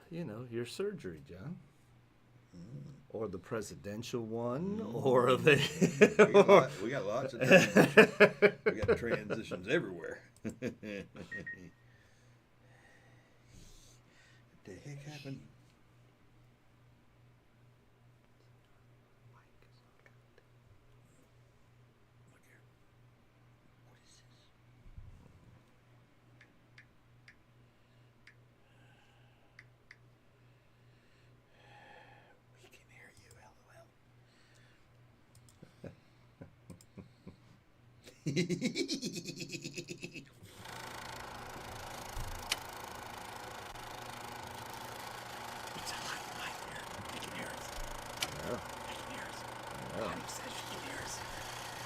your surgery, John. Or the presidential one, or the... we got lots of transitions. We got transitions everywhere. What the heck happened? Look here. What is this? We can hear you, LOL. It's a hot mic here. They can hear us. Yeah. They can hear us. Yeah. Connie says she can hear us.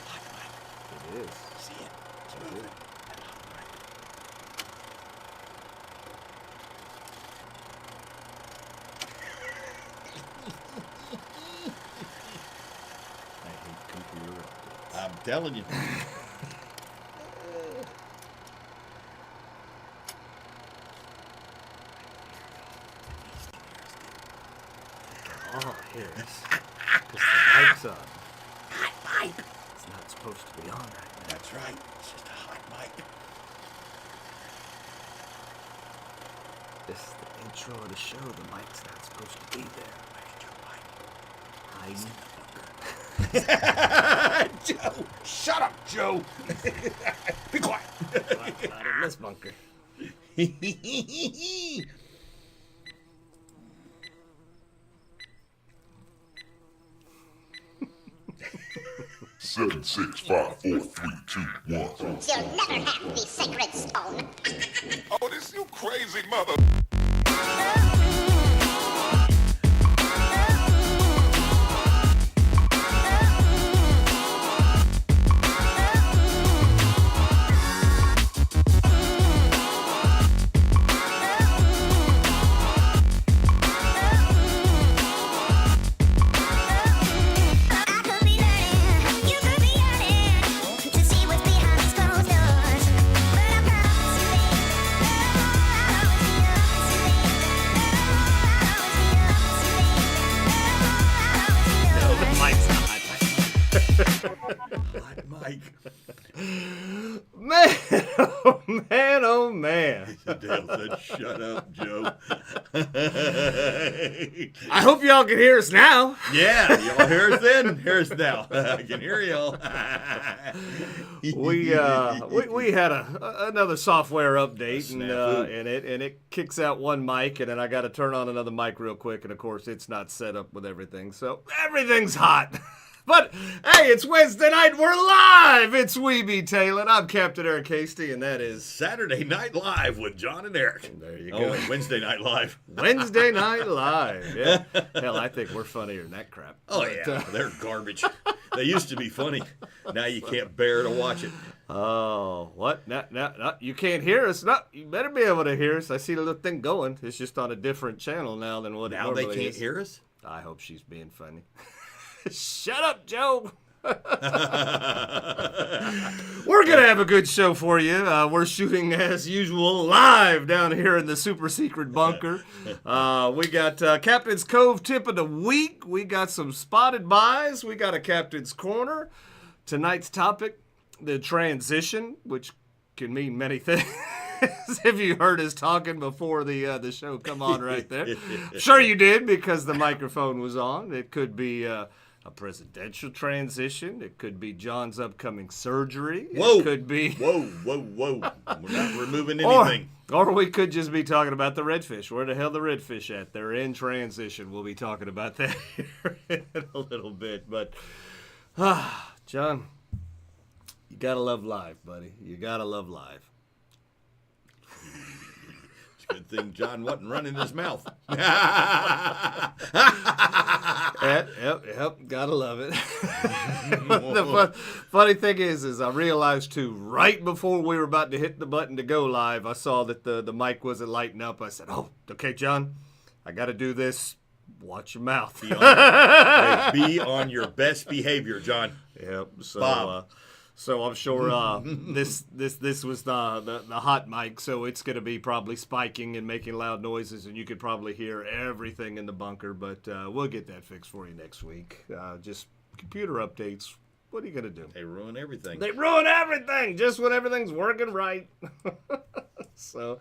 Hot mic. It is. See it? It's I moving. do. That hot mic. I hate computer updates. I'm telling you. Oh, here it is. Because the mic's on. Hot mic. It's not supposed to be on right now. That's right. It's just a hot mic. This is the intro of the show. The mic's not supposed to be there. Where's Joe Mike? Hiding. Joe! Shut up, Joe! Be quiet! Not in this bunker. 7, 6, 5, 4, 3, 2, 1. You'll never have the sacred stone. Oh, this you crazy mother. Hot mic. Man, oh man, oh man. Dale said, shut up, Joe. I hope y'all can hear us now. Yeah, y'all hear us then? Hear us now. I can hear y'all. We had another software update and it kicks out one mic, and then I got to turn on another mic real quick, and of course it's not set up with everything, so everything's hot. But hey, it's Wednesday night. We're live. It's Weeby Taylor. I'm Captain Eric Hasty, and that is Saturday Night Live with John and Eric. There you Oh, go. wait, Wednesday Night Live. Wednesday Night Live. Yeah. Hell, I think we're funnier than that crap. Oh, But, yeah. They're garbage. They used to be funny. Now you can't bear to watch it. Oh, what? No, you can't hear us. No, you better be able to hear us. I see the little thing going. It's just on a different channel now than what it Now normally they can't is. hear us? I hope she's being funny. Shut up, Joe. We're going to have a good show for you. We're shooting, as usual, live down here in the super secret bunker. We got Captain's Cove tip of the week. We got some spotted buys. We got a Captain's Corner. Tonight's topic, the transition, which can mean many things. If you heard us talking before the show come on right there. I'm sure you did, because the microphone was on. It could be a presidential transition. It could be John's upcoming surgery. Whoa. It could be... Whoa. We're not removing anything. Or we could just be talking about the redfish. Where the hell the redfish at? They're in transition. We'll be talking about that here in a little bit. But, John, you got to love live, buddy. You got to love live. It's a good thing John wasn't running his mouth. Yep, gotta love it. The funny thing is I realized too, right before we were about to hit the button to go live, I saw that the mic wasn't lighting up. I said, oh, okay, John, I gotta do this. Watch your mouth. Be on your best behavior, John. Yep. So, Bob. So I'm sure this was the hot mic, so it's going to be probably spiking and making loud noises, and you could probably hear everything in the bunker. But we'll get that fixed for you next week. Just computer updates. What are you going to do? They ruin everything. They ruin everything just when everything's working right. So,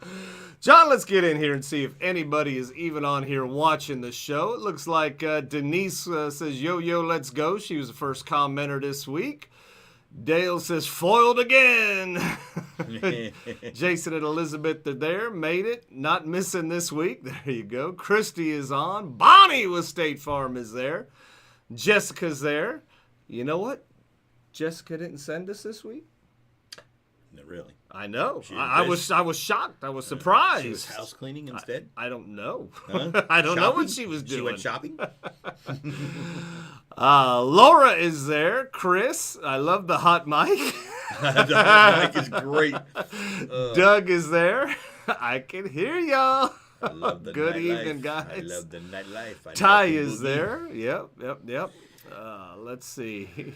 John, let's get in here and see if anybody is even on here watching the show. It looks like Denise says, yo, let's go. She was the first commenter this week. Dale says, foiled again. Jason and Elizabeth are there. Made it. Not missing this week. There you go. Christy is on. Bonnie with State Farm is there. Jessica's there. You know what? Jessica didn't send us this week. No, really? I know. I was shocked. I was surprised. She was house cleaning instead? I don't know. Huh? I don't know what she was doing. She went shopping? Laura is there. Chris, I love the hot mic. The hot mic is great. Doug is there. I can hear y'all. I love the Good nightlife. evening, guys. I love the nightlife. Ty is there. Yep. Let's see.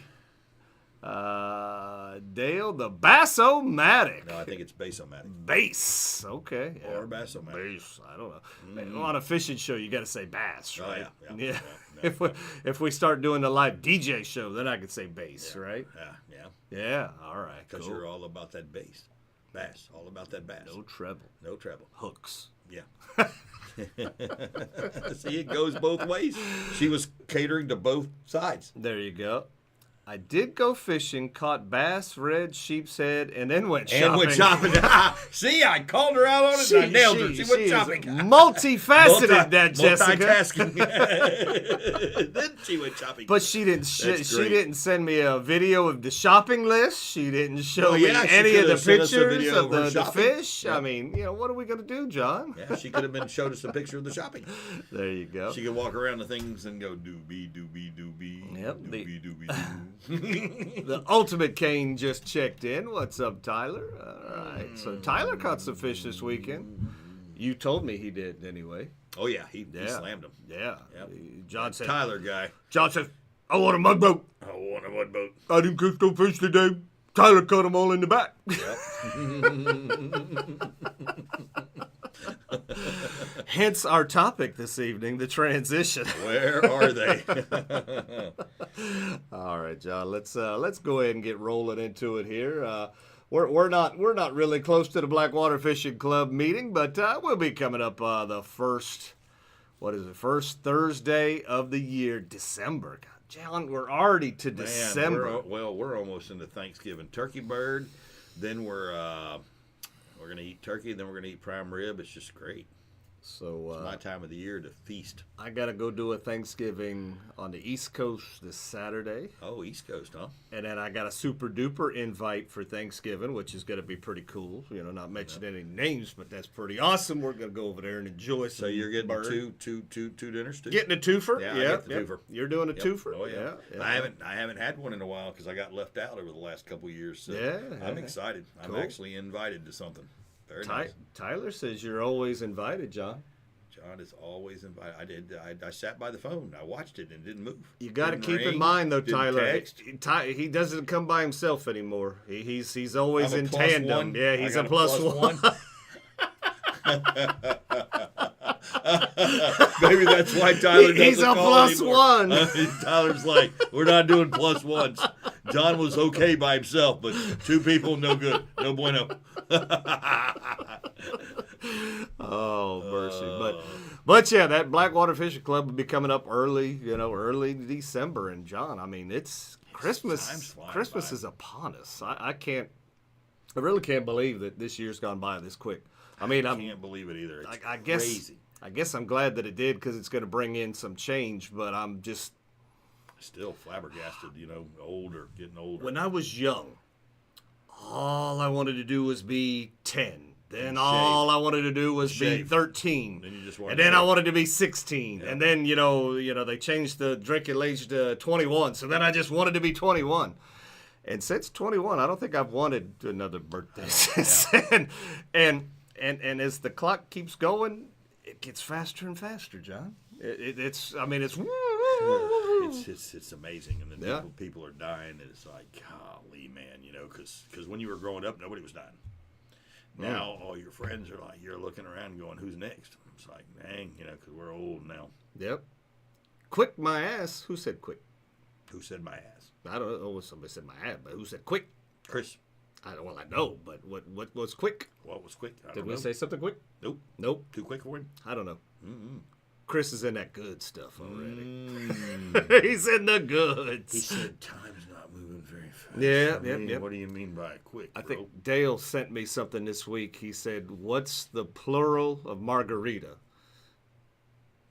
Dale, the Bass-O-Matic. No, I think it's Bass-O-Matic. Bass. Okay. Yeah. Or Bass-O-Matic. Bass. I don't know. On a fishing show, you got to say bass, Oh, right? yeah. If we start doing the live DJ show, then I could say bass, right? Yeah. Yeah. All right. Because Cool. you're all about that bass. Bass. All about that bass. No treble. No treble. Hooks. Yeah. See, it goes both ways. She was catering to both sides. There you go. I did go fishing, caught bass, red, sheep's head, and then went shopping. See, I called her out on it and I nailed her. She went shopping. Multifaceted, that Jessica. Multitasking. Then she went shopping. But she didn't. She didn't send me a video of the shopping list. She didn't show me she any of the could've sent us a pictures video of of her the shopping. fish. Yeah. I mean, what are we gonna do, John? Yeah, she could have showed us a picture of the shopping. There you go. She could walk around the things and go doobie. Yep, Doobie. The Ultimate Cane just checked in. What's up, Tyler? All right. So Tyler caught some fish this weekend. You told me he did anyway. Oh yeah, he slammed them. Yeah. Yep. John said. Tyler guy. John says, "I want a mud boat. I want a mud boat. I didn't catch no fish today." Tyler caught them all in the back. Hence our topic this evening, the transition. Where are they? All right, John. Let's go ahead and get rolling into it here. We're not really close to the Blackwater Fishing Club meeting, but we'll be coming up the first Thursday of the year, December. God, John, we're already to December. We're almost into Thanksgiving. Turkey bird, then we're gonna eat turkey, then we're gonna eat prime rib. It's just great. So It's my time of the year to feast. I gotta go do a Thanksgiving on the East Coast this Saturday. Oh, East Coast, huh? And then I got a super duper invite for Thanksgiving, which is going to be pretty cool. Not mentioning any names, but that's pretty awesome. We're going to go over there and enjoy some So you're getting bird. two dinners too? Getting a twofer? Yeah, I Yep, get the yep. twofer. You're doing a twofer? Oh yeah. Yeah. I haven't had one in a while because I got left out over the last couple of years. So Yeah, I'm yeah. excited. Cool. I'm actually invited to something. Very nice. Tyler says you're always invited, John. John is always invited. I sat by the phone. I watched it and didn't move. You got to Didn't keep in ring, mind, though, didn't Tyler. text. He doesn't come by himself anymore. He's always I'm a in plus tandem. one. Yeah, I he's got a plus one. Maybe that's why Tyler doesn't He's a call plus anymore. one. Tyler's like, we're not doing plus ones. John was okay by himself, but two people, no good. No bueno. Oh, mercy. But yeah, that Blackwater Fishing Club will be coming up early December. And John, I mean, it's Christmas. time's flying Christmas by. is upon us. I really can't believe that this year's gone by this quick. I mean, I can't believe it either. It's I guess crazy. I guess I'm glad that it did because it's going to bring in some change. But I'm just Still flabbergasted, getting older. when I was young, all I wanted to do was be 10. Then And all shave. I wanted to do was be Shave. 13. Then you just wanted And then to I shave. wanted to be 16. Yeah. And then, they changed the drinking age to 21. So then I just wanted to be 21. And since 21, I don't think I've wanted another birthday since then. And as the clock keeps going, it gets faster and faster, John. It's It's amazing, and then people are dying, and it's like, golly, man, because when you were growing up, nobody was dying. Now all your friends are like, you're looking around and going, who's next? It's like, dang, because we're old now. Yep. Quick my ass. Who said quick? Who said my ass? I don't know. Somebody said my ass, but who said quick? Chris. I know, but what was quick? What was quick? Did we say something quick? Nope. Too quick for him? I don't know. Mm-mm. Chris is in that good stuff already. He's in the goods. He said time's not moving very fast. Yeah. What do you mean by quick, I bro? think Dale sent me something this week. He said, what's the plural of margarita?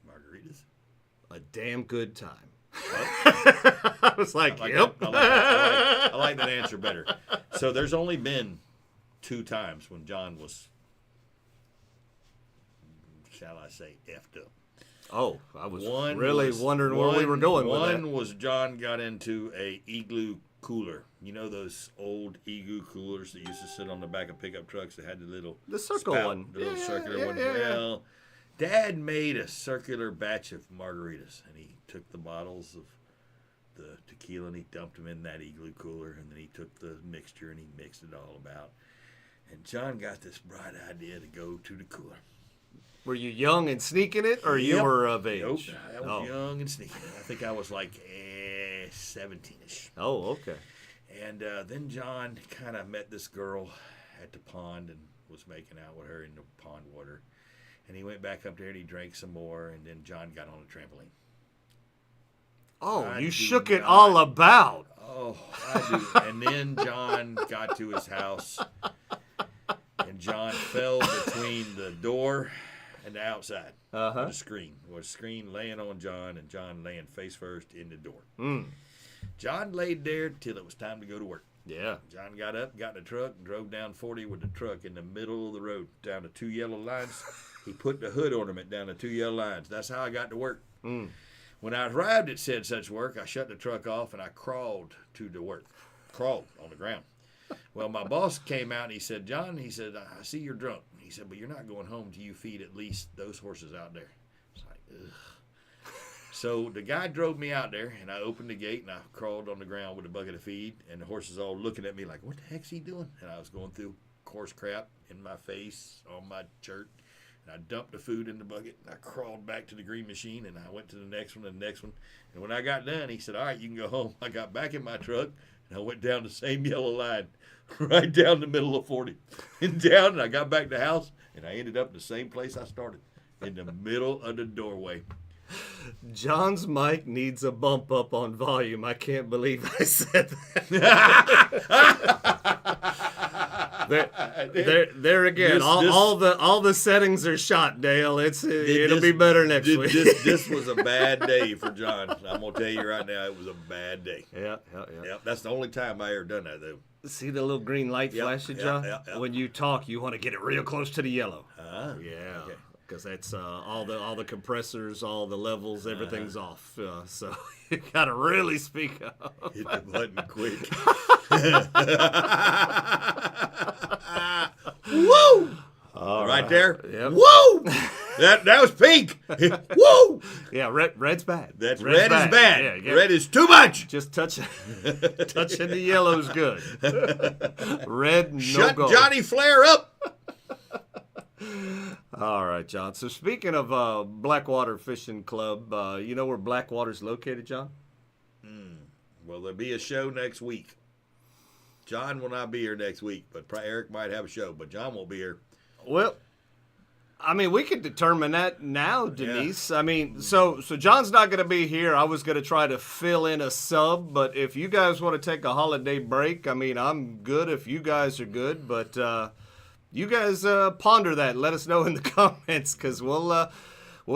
Margaritas? A damn good time. I was like, yep. I like that answer better. So there's only been 2 times when John was, shall I say, effed up. Oh, I was wondering where we were going with that. One was John got into a igloo cooler. You know those old igloo coolers that used to sit on the back of pickup trucks that had the circle spout, one. The little circular one. Yeah. Well, Dad made a circular batch of margaritas, and he took the bottles of the tequila and he dumped them in that igloo cooler, and then he took the mixture and he mixed it all about. And John got this bright idea to go to the cooler. Were you young and sneaking it, or you were of age? Nope, I was young and sneaking it. I think I was like 17-ish. Oh, okay. And then John kind of met this girl at the pond and was making out with her in the pond water. And he went back up there and he drank some more, and then John got on a trampoline. Oh, you shook it all about. Oh, I do. And then John got to his house, and John fell between the door and the outside of the screen. There was a screen laying on John, and John laying face first in the door. John laid there till it was time to go to work. Yeah. John got up, got in the truck, drove down 40 with the truck in the middle of the road down the 2 yellow lines. He put the hood ornament down the 2 yellow lines. That's how I got to work. When I arrived at said such work, I shut the truck off and I crawled to the work. Crawled on the ground. Well, my boss came out and he said, John, he said, I see you're drunk. He said, but you're not going home till you feed at least those horses out there. It's like, ugh. So the guy drove me out there, and I opened the gate, and I crawled on the ground with a bucket of feed, and the horses all looking at me like, what the heck's he doing? And I was going through coarse crap in my face, on my shirt, and I dumped the food in the bucket, and I crawled back to the green machine, and I went to the next one and the next one. And when I got done, he said, all right, you can go home. I got back in my truck, and I went down the same yellow line, right down the middle of 40, and down, and I got back to the house, and I ended up in the same place I started, in the middle of the doorway. John's mic needs a bump up on volume. I can't believe I said that. there again. All the settings are shot, Dale. It'll be better next week. This was a bad day for John. I'm gonna tell you right now, it was a bad day. Yeah. Yep, that's the only time I ever done that though. See the little green light flashing, John? Yep. When you talk, you want to get it real close to the yellow. Yeah. Okay. Because that's all the compressors, all the levels, everything's off. So you gotta really speak up. Hit the button quick. Woo! All right there. Yep. Woo! That was pink. Woo! Yeah, red's bad. Red Red's is bad. Yeah. Red is too much. Just touching the yellow's good. Red, no Shut go. Johnny Flair up. All right, John. So speaking of Blackwater Fishing Club, you know where Blackwater's located, John? Well, there'll be a show next week. John will not be here next week, but Eric might have a show, but John won't be here. Well, I mean, we could determine that now, Denise. Yeah. I mean, so John's not going to be here. I was going to try to fill in a sub, but if you guys want to take a holiday break, I mean, I'm good if you guys are good, but you guys ponder that. Let us know in the comments, because we'll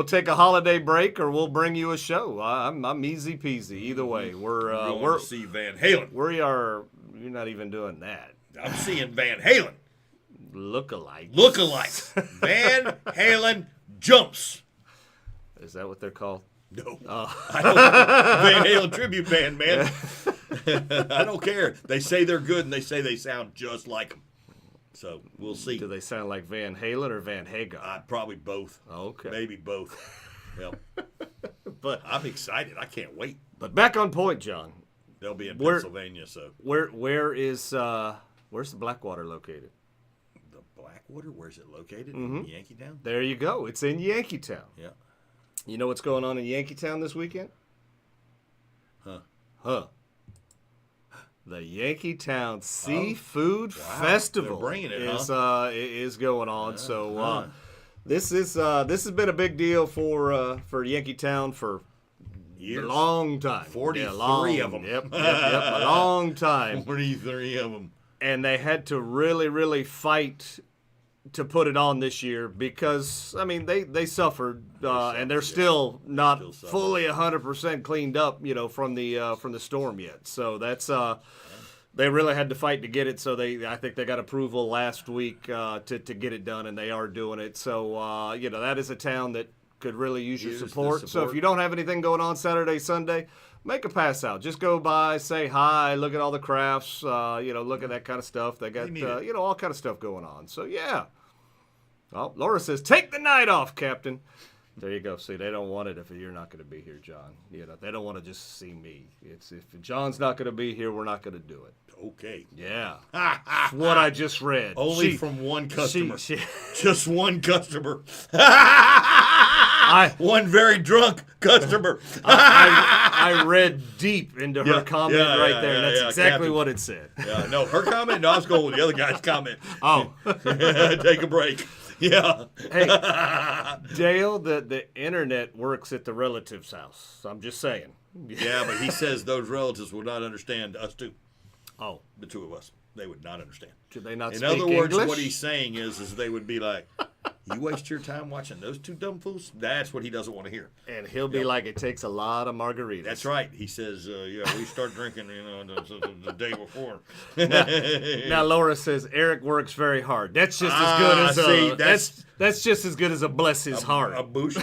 take a holiday break or we'll bring you a show. I'm easy peasy either way. We're going to see Van Halen. We are. You're not even doing that. I'm seeing Van Halen. Lookalikes. Van Halen jumps. Is that what they're called? No. I don't. Van Halen tribute band, man. I don't care. They say they're good and they say they sound just like them. So we'll see. Do they sound like Van Halen or Van Hagar? Probably both. Okay. Maybe both. Yep. But I'm excited. I can't wait. But back on point, John. They'll be in Where- Pennsylvania, so. Where's the Blackwater located? The Blackwater? Where's it located? In Yankeetown? There you go. It's in Yankeetown. Yeah. You know what's going on in Yankeetown this weekend? Huh. The Yankeetown Seafood Festival they're bringing it, is going on. This has been a big deal for Yankeetown for Years. a long time. 43 of them. Yep, a long time. 43 of them. And they had to really, really fight to put it on this year because, I mean, they suffered, and they're still not fully 100% cleaned up, from the storm yet. So that's they really had to fight to get it. So I think they got approval last week to get it done, and they are doing it. So that is a town that could really use your support. So if you don't have anything going on Saturday, Sunday, make a pass out. Just go by, say hi, look at all the crafts, look at that kind of stuff. They got, all kind of stuff going on. So, yeah. Well, Laura says, take the night off, Captain. There you go. See, they don't want it if you're not going to be here, John. They don't want to just see me. It's if John's not going to be here, we're not going to do it. Okay. Yeah. That's what I just read. Only from one customer. Just one customer. One very drunk customer. I read deep into her comment right there. That's exactly Captain. what it said. Yeah, no, her comment. No, I was going with the other guy's comment. Oh. Take a break. Yeah. Hey, Dale, the internet works at the relative's house. I'm just saying. Yeah, but he says those relatives will not understand us two. Oh. The two of us. They would not understand. Should they not In speak other words, English? what he's saying is they would be like, you waste your time watching those two dumb fools? That's what he doesn't want to hear. And he'll be like, it takes a lot of margaritas. That's right. He says, we start drinking, the day before. Now, Laura says, Eric works very hard. That's just as good as that's just as good as a bless his heart. A boosh.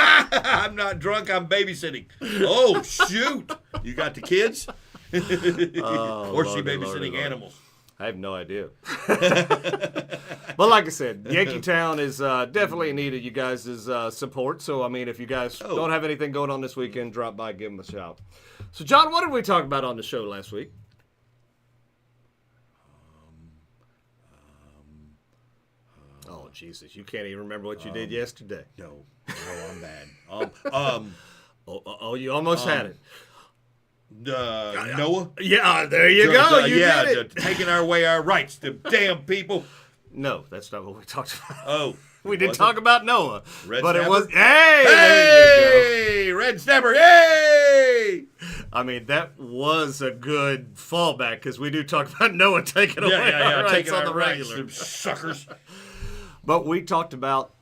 I'm not drunk. I'm babysitting. Oh, shoot. You got the kids? Or is she babysitting animals? I have no idea. But like I said, Yankeetown is definitely in need of you guys' support. So, I mean, if you guys don't have anything going on this weekend, drop by, give them a shout. So, John, what did we talk about on the show last week? Oh, Jesus. You can't even remember what you did yesterday. No, I'm bad. You almost had it. Noah? Yeah, there you go. You did it. Taking away our rights, the damn people. No, that's not what we talked about. Oh. We did talk about Noah. Red but snapper? It was, there you go. Red snapper, hey! I mean, that was a good fallback because we do talk about Noah taking away our rights taking on our the rights, regular. them suckers. But we talked about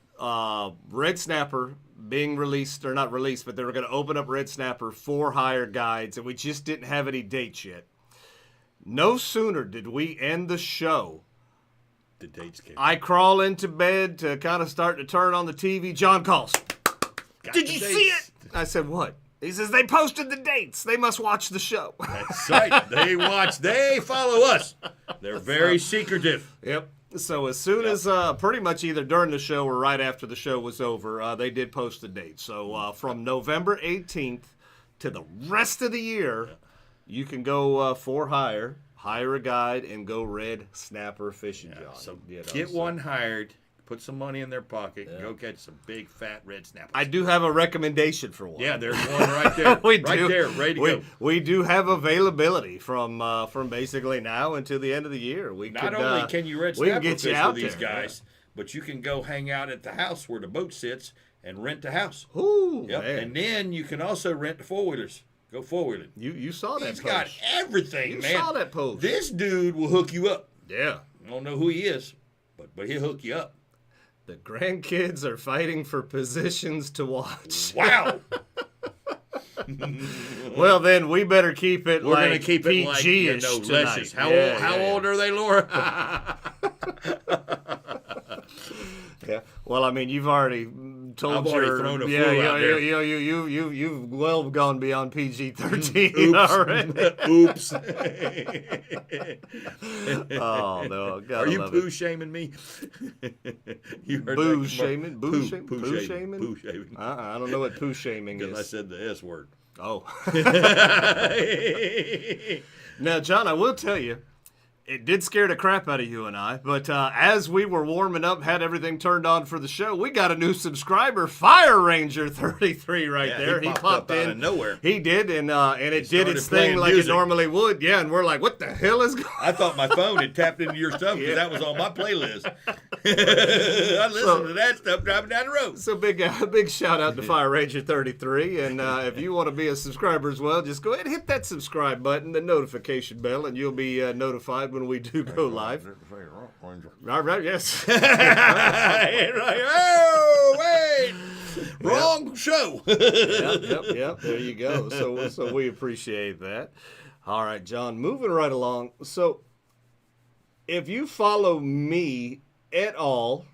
Red Snapper being released, or not released, but they were going to open up Red Snapper for hire guides, and we just didn't have any dates yet. No sooner did we end the show, The dates came. I crawl into bed to kind of start to turn on the TV. John calls. Did you see it? I said, what? He says, they posted the dates. They must watch the show. That's right. They follow us. They're very secretive. Yep. So as soon as pretty much either during the show or right after the show was over, they did post the date. So from November 18th to the rest of the year, you can go for hire a guide, and go red snapper fishing, John. So get one hired, put some money in their pocket, and go catch some big, fat red snappers. I do have a recommendation for one. Yeah, there's one right there. We right do. there, ready to go. We do have availability from basically now until the end of the year. Not only can you red we can snapper get you fish out with these there, guys, but you can go hang out at the house where the boat sits and rent the house. Ooh, Yep. man. And then you can also rent the four-wheelers. Go four-wheeling. You saw that He's post. got everything, You man. saw that post. This dude will hook you up. Yeah. I don't know who he is, but he'll hook you up. The grandkids are fighting for positions to watch. Wow. Well, then we better keep it We're like going to keep it like, PG-ish tonight. Licious. How old are they, Laura? Yeah. Well, I mean, you've already told I've already your thrown a yeah, fool yeah, out there. you've well gone beyond PG-13 already. Oops. Oh no, gotta Are you love poo it. shaming me? You heard Boo that shaming, boo Poo shaming, poo poo shaming. shaming. Poo shaming. I don't know what poo shaming Because I is. said the S word. Oh. Now, John, I will tell you, it did scare the crap out of you and I, but as we were warming up, had everything turned on for the show, we got a new subscriber, Fire Ranger 33 right Yeah, there. he popped up out of nowhere. He did, and it did its started thing playing like music. it normally would. Yeah, and we're like, what the hell is going on? I thought my phone had tapped into your stuff because that was on my playlist. I listened to that stuff driving down the road. So big shout out to Fire Ranger 33, and if you want to be a subscriber as well, just go ahead and hit that subscribe button, the notification bell, and you'll be notified when we do go live. All right, yes. Oh, wait. Wrong show. Yep. There you go. So we appreciate that. All right, John, moving right along. So if you follow me at all,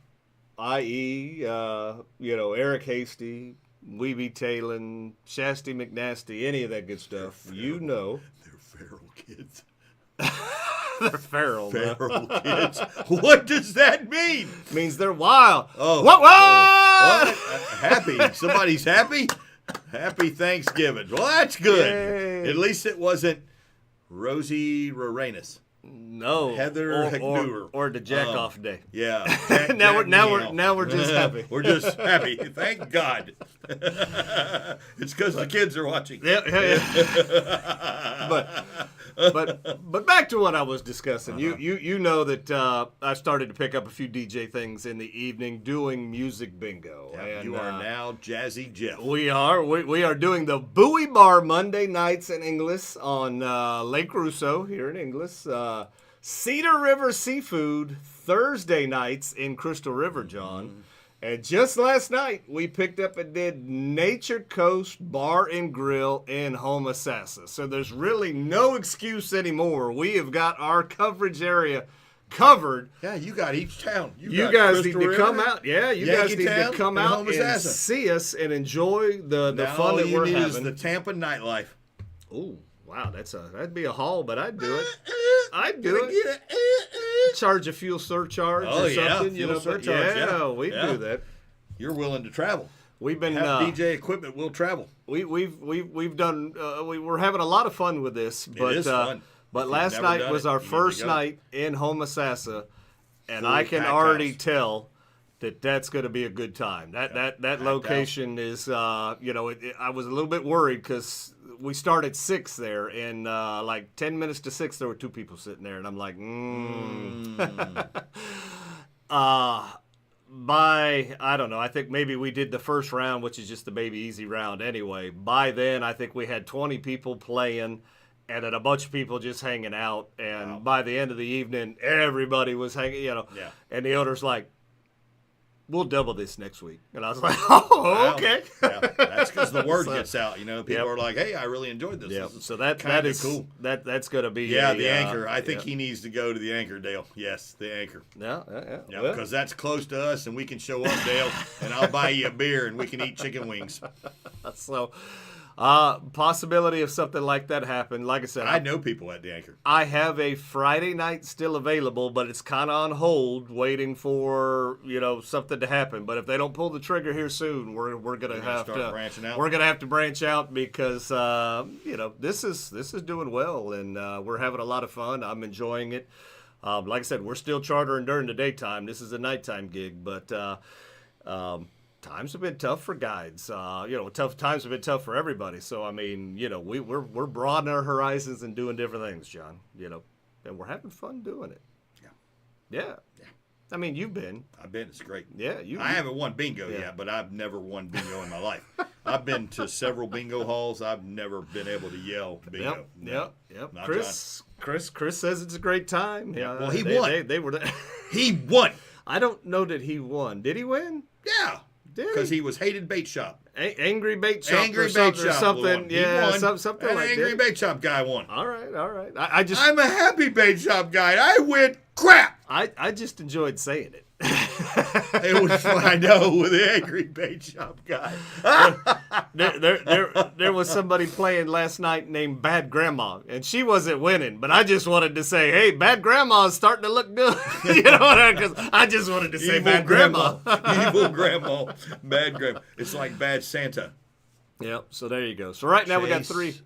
i.e., Eric Hasty, Weeby Talon, Shasty McNasty, any of that good stuff, you know. They're feral kids. They're feral. Feral kids. What does that mean? Means they're wild. Oh. What? What? Happy. Somebody's happy? Happy Thanksgiving. Well, that's good. Yay. At least it wasn't Rosie Roranus. No. Heather Hecknewer. or the jack off day. Yeah. Now we're just happy. We're just happy. Thank God. It's because the kids are watching. Yeah. But back to what I was discussing. You know that I started to pick up a few DJ things in the evening, doing music bingo. Yeah, and you are now Jazzy Jeff. We are doing the Bowie Bar Monday nights in Inglis on Lake Russo here in Inglis. Cedar River Seafood Thursday nights in Crystal River, John. And just last night, we picked up and did Nature Coast Bar and Grill in Homosassa. So there's really no excuse anymore. We have got our coverage area covered. Yeah, you got each town. You got guys Crystal need to River, come out. Yeah, you guys need to Yankeetown, come and out and Homosassa. see us and enjoy the Now fun all that you we're need having. is the Tampa nightlife. Ooh, wow, that'd be a haul, but I'd do it. I'd do Gonna it. get it. Charge a fuel surcharge Oh, or yeah, something. fuel but surcharge, yeah. we'd Yeah. do that. You're willing to travel. We've been Have DJ equipment will travel. we've done we're having a lot of fun with this. But is fun. but If you've last never night done was it, our you need to first go. night in Homosassa, and Fully I can packed already house. tell that's going to be a good time. That location is I was a little bit worried because we started 6 there, and like 10 minutes to 6 there were 2 people sitting there, and I'm like, by, I don't know, I think maybe we did the first round, which is just the baby easy round anyway. By then, I think we had 20 people playing and then a bunch of people just hanging out. And by the end of the evening, everybody was hanging, Yeah. And the owner's like, we'll double this next week. And I was like, oh, okay. Yeah, that's because the word So- gets out. People Yep. are like, hey, I really enjoyed this. Yeah, This is so that kinda is cool. That's going to be Yeah, a, the anchor. I think yeah. he needs to go to the anchor, Dale. Yes, the anchor. Yeah. Yeah, Well, because that's close to us, and we can show up, Dale, and I'll buy you a beer, and we can eat chicken wings. so possibility of something like that happen. Like I said, I know people at the anchor. I have a Friday night still available, but it's kind of on hold, waiting for something to happen. But if they don't pull the trigger here soon, we're gonna have start to branching out. We're gonna have to branch out because this is doing well, and we're having a lot of fun. I'm enjoying it. Like I said, we're still chartering during the daytime. This is a nighttime gig, but times have been tough for guides. Tough times have been tough for everybody. So I mean, we're broadening our horizons and doing different things, John. And we're having fun doing it. Yeah. I mean, you've been. I've been. It's great. Yeah, I haven't won bingo yet, but I've never won bingo in my life. I've been to several bingo halls. I've never been able to yell bingo. Yep. Not Chris says it's a great time. Yeah. Well, he they, won. They were. He won. I don't know that he won. Did he win? Yeah. Did Because he? he was hated bait shop. Angry bait shop. Angry or bait something, shop something. won. He Yeah, won. something That like angry that. bait shop guy won. All right. I just I'm a happy bait shop guy. I win crap. I just enjoyed saying it. It was I know with the angry bait shop guy. There was somebody playing last night named Bad Grandma, and she wasn't winning. But I just wanted to say, hey, Bad Grandma's starting to look good. You know what I mean? Because I just wanted to say Evil Bad Grandma. Evil grandma. Bad grandma. It's like bad Santa. Yep. So there you go. So right now we got Chase. 3.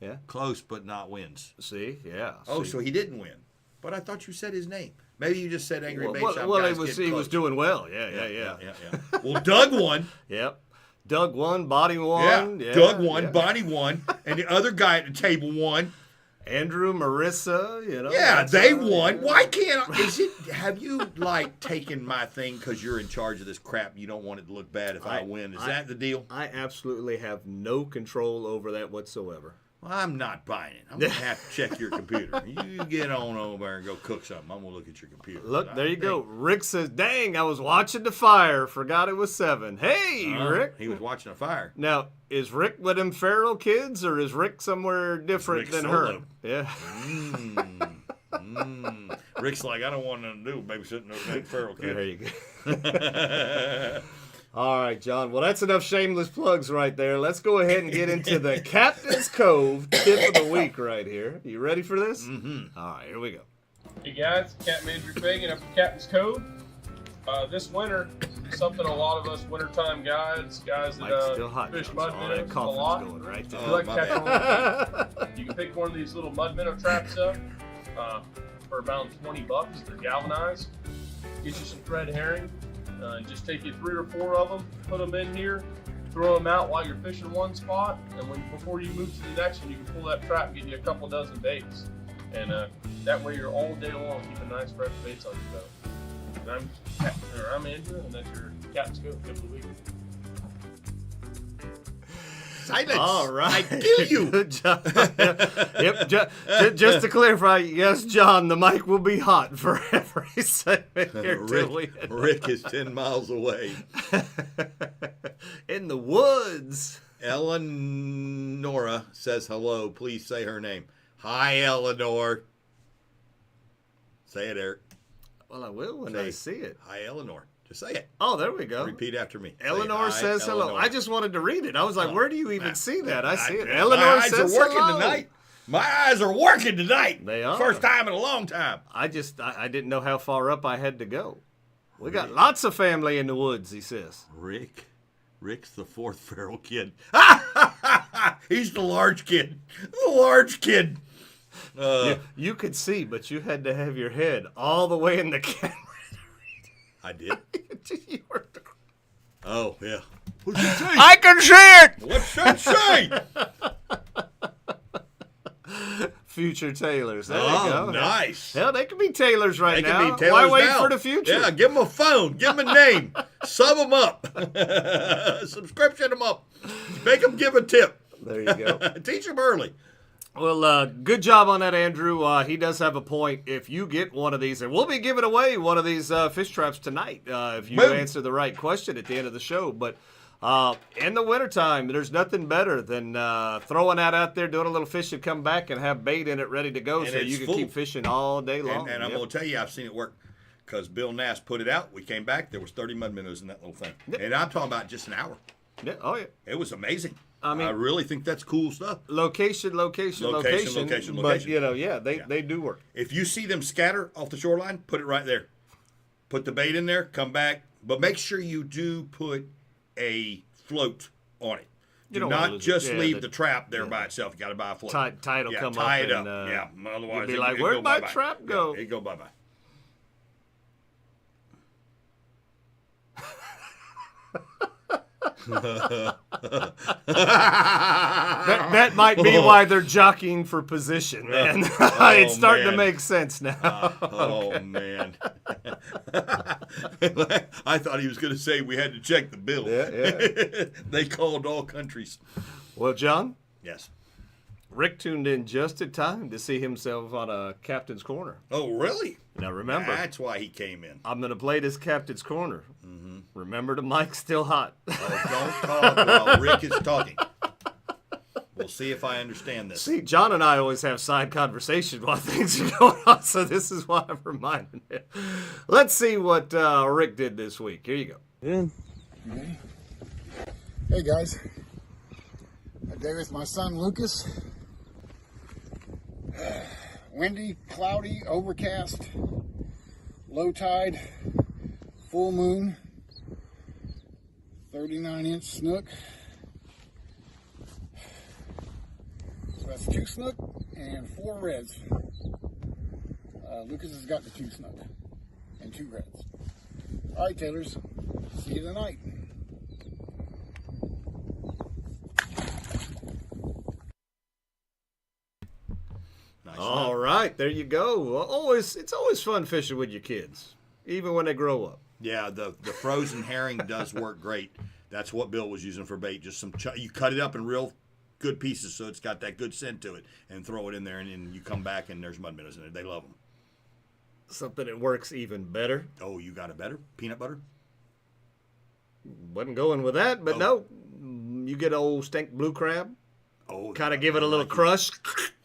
Yeah. Close, but not wins. See? Yeah. Oh, See. so he didn't win. But I thought you said his name. Maybe you just said angry bait shop Well, guys he was doing well. Yeah. Well, Doug won. Yep. Doug won. Bonnie won. Yeah. Yeah, Doug won. yeah. Bonnie won. And the other guy at the table won. Andrew, Marissa, you know. Yeah, that's they all, won. yeah. Why can't have you like taken my thing because you're in charge of this crap? You don't want it to look bad if I win. Is that the deal? I absolutely have no control over that whatsoever. Well, I'm not buying it. I'm gonna have to check your computer. You get on over and go cook something. I'm gonna look at your computer. Look, there you go. Rick says, dang, I was watching the fire. Forgot it was 7. Hey, Rick. He was watching a fire. Now, is Rick with them feral kids, or is Rick somewhere different Rick than solo. her? Yeah. Rick's like, I don't want nothing to do with babysitting those big feral kids. There you go. All right, John. Well, that's enough shameless plugs right there. Let's go ahead and get into the Captain's Cove tip of the week right here. You ready for this? Mm-hmm. All right, here we go. Hey guys, Captain Andrew Fagan up at Captain's Cove. This winter, something a lot of us wintertime guys Mike's that still hot. fish John, mud so all that minnows a coughing's lot. going right there. You like my catching bad. one. You can pick one of these little mud minnow traps up for about $20. They're galvanized. Get you some thread herring. Just take you 3 or 4 of them, put them in here, throw them out while you're fishing one spot, and before you move to the next one, you can pull that trap and get you a couple dozen baits. And that way you're all day long keeping nice fresh baits on your boat. And I'm Andrew, and that's your Captain's Cove tip of the week. Silence. All right. I kill you. Good job. Yep. Just to clarify, yes, John, the mic will be hot for every segment here till we Rick is 10 miles away. in the woods. Eleonora says hello. Please say her name. Hi, Eleanor. Say it, Eric. Well, I will when I see it. Hi, Eleanor. Just say it. Oh, there we go. Repeat after me. Say, Eleanor "Hi, says hello. Eleanor." I just wanted to read it. I was like, where do you even see that? I see it. My Eleanor eyes says are working hello. tonight. My eyes are working tonight. They are. First time in a long time. I didn't know how far up I had to go. We got lots of family in the woods, he says. Rick's the 4th feral kid. He's the large kid. The large kid. You could see, but you had to have your head all the way in the camera. I did. You were the... Oh, yeah. What's it say? I can see it! What's that say? Future tailors. There you go. Nice. Hell, they can be tailors right They now. can be tailors Why wait now. for the future? Yeah, give them a phone. Give them a name. Sub them up. Subscription them up. Make them give a tip. There you go. Teach them early. Well, good job on that, Andrew. He does have a point. If you get one of these, and we'll be giving away one of these fish traps tonight if you Boom. answer the right question at the end of the show. But in the wintertime, there's nothing better than throwing that out there, doing a little fishing, come back and have bait in it ready to go, And so it's you can full. keep fishing all day long. And I'm Yep. going to tell you, I've seen it work. Because Bill Nass put it out. We came back. There was 30 mud minnows in that little thing. Yep. And I'm talking about just an hour. Yeah. Oh yeah. It was amazing. I mean- I really think that's cool stuff. Location. But you know, they do work. If you see them scatter off the shoreline, put it right there. Put the bait in there, come back. But make sure you do put a float on it. You Do don't wanna not lose it. just Yeah, leave the trap there by itself. You got to buy a float. Tide will come tie up it and, up. Yeah, otherwise you'll be it- like, it "Where'd go my bye-bye." trap go? Yeah, it go bye-bye. That might be why they're jockeying for position, man. It's starting to man. make sense now. Oh, man. I thought he was going to say we had to check the bill. Yeah. They called all countries. Well, John, Yes. Rick tuned in just in time to see himself on a Captain's Corner. Oh, really? Now, remember, That's why he came in. I'm going to play this Captain's Corner. Remember, the mic's still hot. Oh, don't talk while Rick is talking. We'll see if I understand this. See, John and I always have side conversations while things are going on, so this is why I'm reminding him. Let's see what Rick did this week. Here you go. Good. Hey guys, today with my son Lucas. Windy, cloudy, overcast, low tide, full moon, 39-inch snook. So that's 2 snook and 4 reds. Lucas has got the 2 snook and 2 reds. All right, Taylors, see you tonight. Nice All right, there you go. Well, it's always fun fishing with your kids, even when they grow up. Yeah, the frozen herring does work great. That's what Bill was using for bait. Just some you cut it up in real good pieces so it's got that good scent to it, and throw it in there, and then you come back and there's mud minnows in it. They love them. Something that works even better. Oh, you got it better? Peanut butter? Wasn't going with that, but no. You get old stink blue crab, Oh, kind of give it a little crush,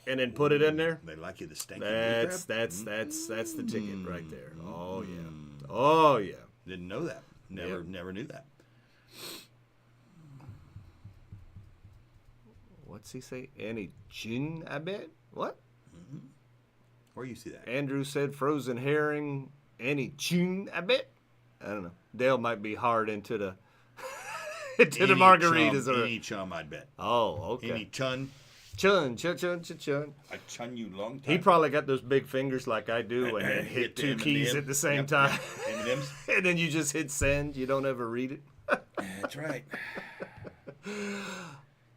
and then put it in there. They like you to stink. That's the ticket right there. Oh yeah. Oh yeah. Didn't know that. Never knew that. What's he say? Any gin, I bet? What? Where you see that? Andrew said frozen herring. Any tune, I bet. I don't know. Dale might be hard into the into the margaritas. Any chum, I'd bet. Oh, okay. Any chun. Chun. I chun you long time. He probably got those big fingers like I do, and then hit the 2 keys M&M. at the same Yep, time. yep. M&Ms. And then you just hit send. You don't ever read it. That's right.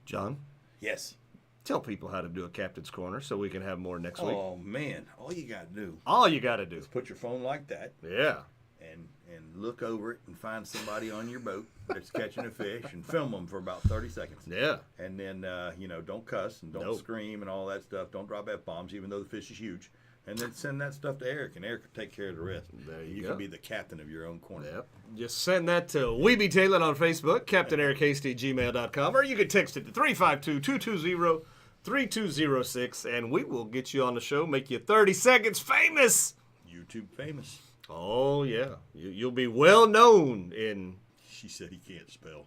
John, Yes. tell people how to do a Captain's Corner so we can have more next week. Oh man, all you gotta do All you got to do. is put your phone like that Yeah. and look over it and find somebody on your boat that's catching a fish and film them for about 30 seconds. Yeah. And then don't cuss and don't Nope. scream and all that stuff. Don't drop F-bombs, even though the fish is huge. And then send that stuff to Eric, and Eric will take care of the rest. There you You go. can be the captain of your own corner. Yep. Just send that to WeBeTailing on Facebook, CaptainEricHasty@gmail.com, or you can text it to 352-220-3206, and we will get you on the show, make you 30 seconds famous. YouTube famous. Oh, yeah. You'll be well known in... She said he can't spell.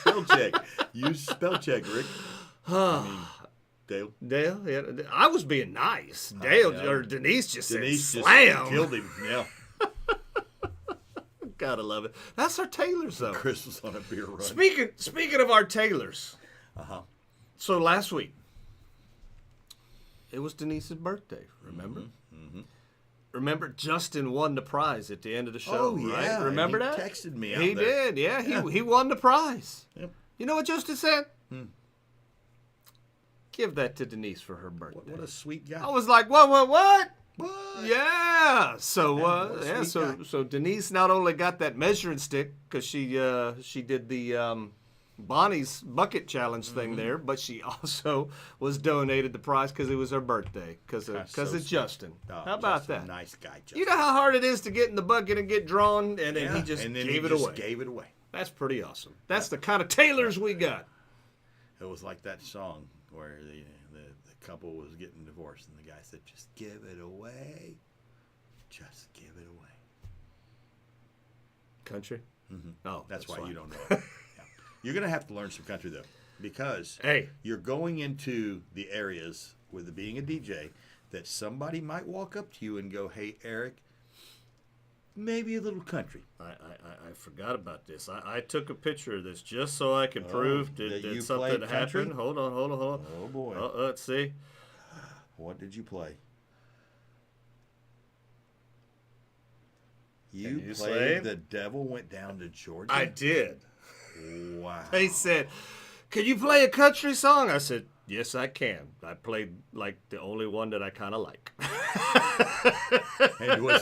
Spell check. Use spell check, Rick. Dale. Dale, yeah, I was being nice. Dale, yeah. or Denise just Denise said just slam. killed him. Yeah. Gotta love it. That's our tailors, though. Chris was on a beer run. Speaking of our tailors, so last week, it was Denise's birthday, remember? Mm-hmm. Remember, Justin won the prize at the end of the show, Oh, right? yeah, Remember he that? texted me He out there. did, yeah. He won the prize. Yep. You know what Justin said? Give that to Denise for her birthday. What a sweet guy. I was like, what? What? Yeah. So, what a sweet guy. so Denise not only got that measuring stick because she did the Bonnie's bucket challenge thing there, but she also was donated the prize because it was her birthday because That's so of sweet. Justin. Oh, How about Justin, that? Nice guy, Justin. You know how hard it is to get in the bucket and get drawn, and then he just and then gave he it just away. Gave it away. That's pretty awesome. That's the kind of tailors we got. It was like that song where the couple was getting divorced, and the guy said, "Just give it away. Just give it away." Country? Mm-hmm. Oh, That's why fine. you don't know it. Yeah. You're going to have to learn some country, though, because Hey. you're going into the areas with being a DJ that somebody might walk up to you and go, "Hey, Eric, maybe a little country." I forgot about this. I took a picture of this just so I could prove that you that something played country? happened. Hold on. Oh, boy. Let's see. What did you play? You You say? played The Devil Went Down to Georgia? I did. Wow. They said, "Can you play a country song?" I said, "Yes, I can." I played like the only one that I kind of like. And was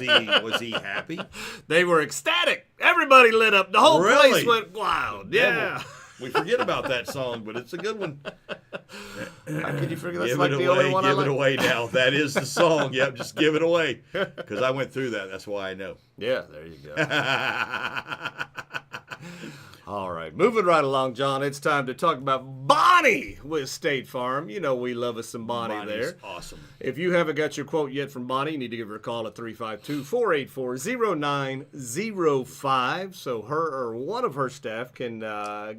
he happy? They were ecstatic. Everybody lit up. The whole Really? place went wild. Yeah. We forget about that song, but it's a good one. How could you figure that's Give like it the away, only one I give like? it away now. That is the song. Yep, just give it away. Because I went through that. That's why I know. Yeah, there you go. All right, moving right along, John. It's time to talk about Bonnie with State Farm. You know we love us some Bonnie Bonnie's there. awesome. If you haven't got your quote yet from Bonnie, you need to give her a call at 352-484-0905 so her or one of her staff can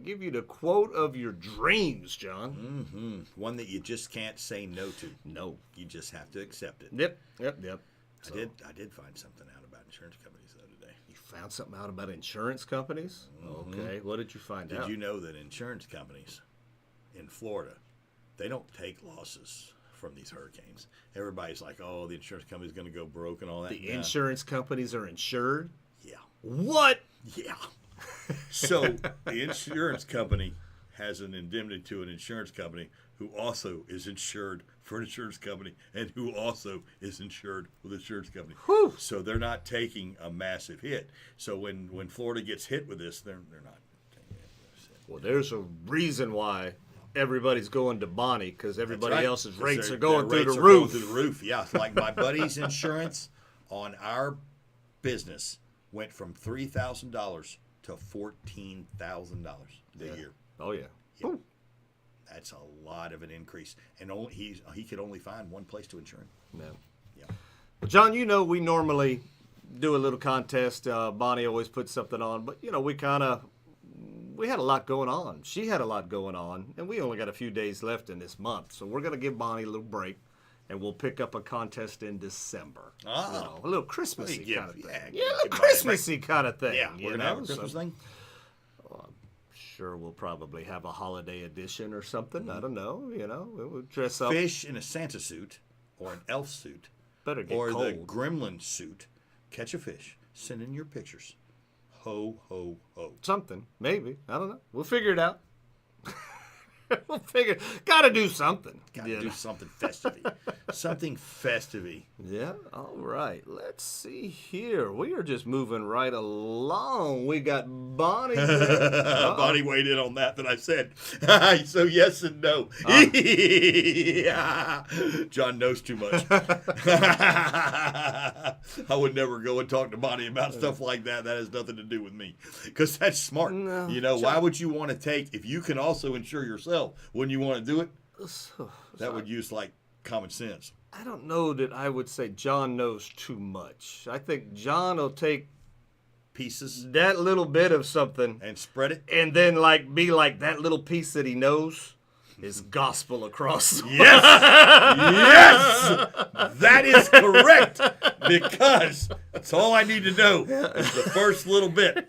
give you the quote of your dreams, John. Mm-hmm. One that you just can't say no to. No. You just have to accept it. Yep. I did find something out about insurance companies the other day. You found something out about insurance companies? Mm-hmm. Okay, what did you find out? Did you know that insurance companies in Florida, they don't take losses from these hurricanes? Everybody's like, oh, the insurance company's going to go broke and all that. The insurance companies are insured? Yeah. What? Yeah. So the insurance company has an indemnity to an insurance company who also is insured for an insurance company and who also is insured with an insurance company. Whew. So they're not taking a massive hit. So when Florida gets hit with this, they're not taking it. Well, there's a reason why everybody's going to Bonnie, because everybody That's right. else's 'Cause rates their- are going their through rates the are going roof. through the roof, yeah. Like my buddy's insurance on our business went from $3,000 to $14,000 a year. Oh, yeah. Yep. That's a lot of an increase, and he could only find one place to insure him. No. Yeah. Well, John, you know we normally do a little contest. Bonnie always puts something on, but, you know, we had a lot going on. She had a lot going on, and we only got a few days left in this month. So we're going to give Bonnie a little break, and we'll pick up a contest in December. Ah. You know, a little Christmassy Yeah, kind of thing. yeah, Yeah, a little give Bonnie a break. Christmassy kind of thing. Yeah, you we're gonna know? have a Christmas thing. Sure, we'll probably have a holiday edition or something. I don't know. You know, we'll dress up. Fish in a Santa suit or an elf suit Better get or cold. the gremlin suit. Catch a fish. Send in your pictures. Ho, ho, ho. Something, maybe. I don't know. We'll figure it out. We'll figure. Got to do something. Got to you do know? something festive. Something festive. Yeah. All right. Let's see here. We are just moving right along. We got Bonnie. Bonnie weighed in on that I said. So yes and no. John knows too much. I would never go and talk to Bonnie about stuff like that. That has nothing to do with me. Because that's smart. No, you know, why would you want to take, if you can also insure yourself, wouldn't you want to do it? That would use like common sense. I don't know that I would say John knows too much. I think John will take Pieces that little bit of something and spread it. and then be like that little piece that he knows is gospel across. Yes! Yes! That is correct. Because that's all I need to know is the first little bit.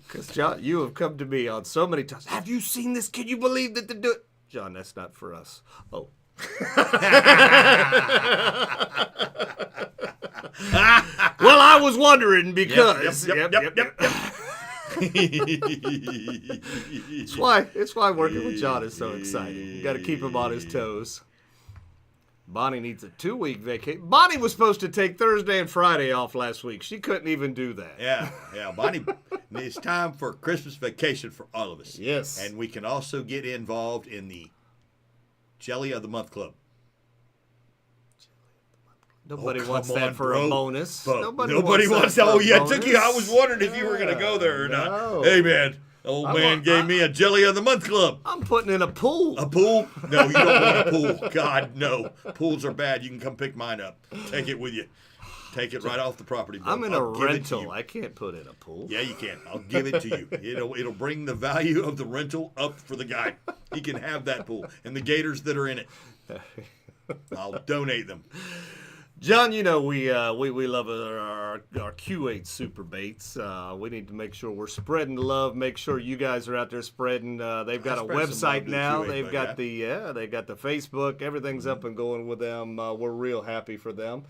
Because John, you have come to me on so many times. Have you seen this? Can you believe that they do it? John, that's not for us. Oh. Well, I was wondering because. Yep. It's why working with John is so exciting. You got to keep him on his toes. Bonnie needs a 2-week vacation. Bonnie was supposed to take Thursday and Friday off last week. She couldn't even do that. Yeah. Bonnie, it's time for Christmas vacation for all of us. Yes. And we can also get involved in the Jelly of the Month Club. Nobody come wants on, that for bro. a bonus. But Nobody wants that. that. Oh, for a yeah, it took you. I bonus. was wondering if you were going to go there or not. No. Hey, man. Old man gave me a Jelly of the Month Club. I'm putting in a pool. A pool? No, you don't want a pool. God, no. Pools are bad. You can come pick mine up. Take it with you. Take it right off the property. Bro. I'm in a I'll give it to rental. you. I can't put in a pool. Yeah, you can. I'll give it to you. It'll bring the value of the rental up for the guy. He can have that pool and the gators that are in it. I'll donate them. John, you know we love our Q8 super baits. We need to make sure we're spreading the love. Make sure you guys are out there spreading. They've got a spread some love website to now. Q8, They've got they've got the Facebook. Everything's up and going with them. We're real happy for them.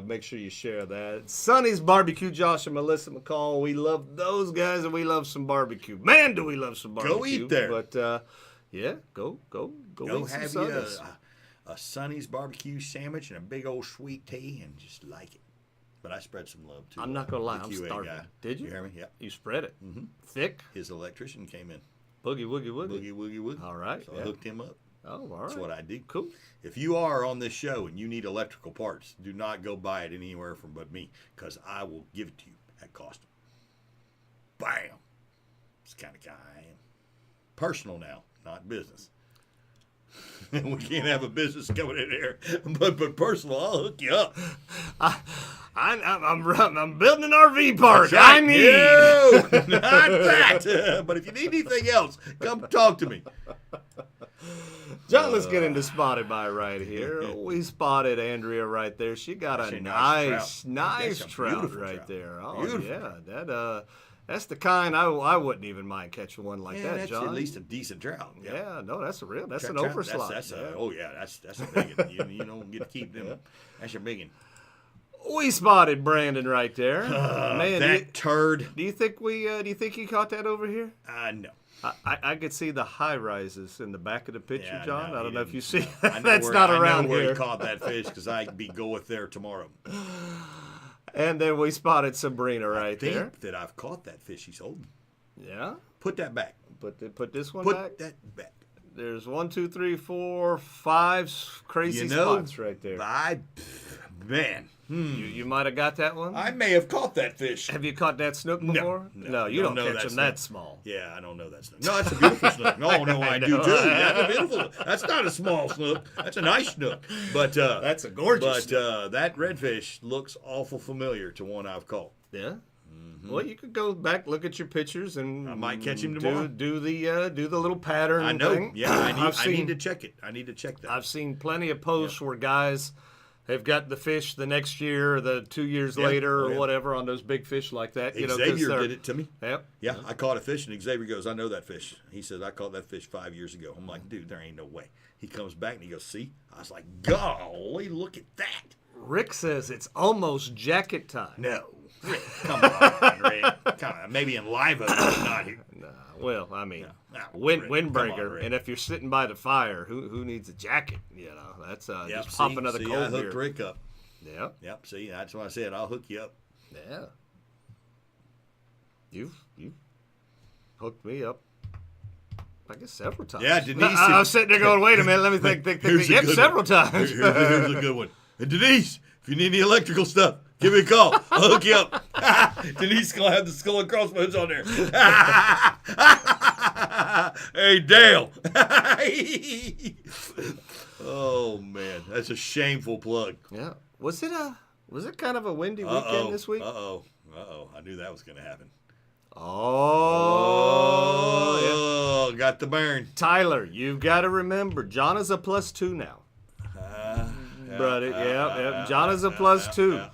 Make sure you share that. Sonny's Barbecue, Josh and Melissa McCall. We love those guys, and we love some barbecue. Man, do we love some barbecue. Go eat there. But yeah, go eat some have Sonny's. you a Sonny's barbecue sandwich and a big old sweet tea and just like it. But I spread some love too. I'm not gonna lie, the I'm QA starving. guy. Did you? You hear me? Yeah. You spread it. Thick. His electrician came in. Boogie woogie woogie. Boogie woogie woogie. All right, So yeah. I hooked him up. Oh, all right. That's what I do. Cool. If you are on this show and you need electrical parts, do not go buy it anywhere from but me, because I will give it to you at cost. bam. It's the kind of guy I am. Personal now, not business. We can't have a business coming in here, but personal, I'll hook you up. I'm building an RV park. That's right. I need. No, not that. But if you need anything else, come talk to me. John, let's get into spotted by right here. We spotted Andrea right there. She got That's a a nice That's a trout beautiful right trout. there. Oh Beautiful yeah, that's the kind I wouldn't even mind catching one like that, That's John. at least a decent trout. Yeah, no, that's a real. That's an Trout, overslot. That's yeah. oh yeah, that's a big one. You don't get to keep them. That's your big one. We spotted Brandon right there. Man, That turd. do you think he caught that over here? No. I could see the high rises in the back of the picture, Yeah, John. no, I he don't know if didn't. you see. I know That's where- not I know around where here. he caught that fish because I'd be goeth there tomorrow. And then we spotted Sabrina I right think there. that I've caught that fish he's holding. Yeah. Put that back. Put this one Put back. that back. There's 1, 2, 3, 4, 5 crazy spots right there. Man. You might have got that one. I may have caught that fish. Have you caught that snook before? no, you don't no, catch that's them not- that small. Yeah, I don't know that snook. No, that's a beautiful snook. No, I do too. That's a beautiful. That's not a small snook. That's a nice snook. But That's a gorgeous But that redfish looks awful familiar to one I've caught. Yeah. Well, you could go back, look at your pictures, and I might catch him tomorrow. Do the little pattern. I know. thing. Yeah, I I've need seen- to check it. I need to check that. I've seen plenty of posts where guys have got the fish the next year, or the 2 years later, or whatever, on those big fish like that. You know, 'cause Xavier they're- did it to me. Yep. Yeah, I caught a fish, and Xavier goes, I know that fish. He says, I caught that fish 5 years ago. I'm like, dude, there ain't no way. He comes back, and he goes, see? I was like, golly, look at that. Rick says it's almost jacket time. No. Rick, come on, Rick. Come on. Maybe in live oak, but not here. Well, I mean, No, wind, Rick, come on, windbreaker, Rick. and if you're sitting by the fire, who needs a jacket? You know, that's Yep, just pop another see, cold I hooked beer. Rick up. Yeah, Yep, see, that's what I said. I'll hook you up. yeah. You've hooked me up, I guess, several times. Yeah, Denise. I was sitting there going, wait a minute, let me think. Here's a Yep, good several one. times. Here's a good one. And Denise, if you need any electrical stuff, give me a call. I'll hook you up. Denise gonna have the skull and crossbones on there. Hey, Dale. Oh man, that's a shameful plug. Yeah. Was it kind of a windy weekend this week? Uh-oh. I knew that was gonna happen. Oh, yeah. Got the burn. Tyler, you've got to remember, John is a +2 now. Brother, yeah. John is a +2.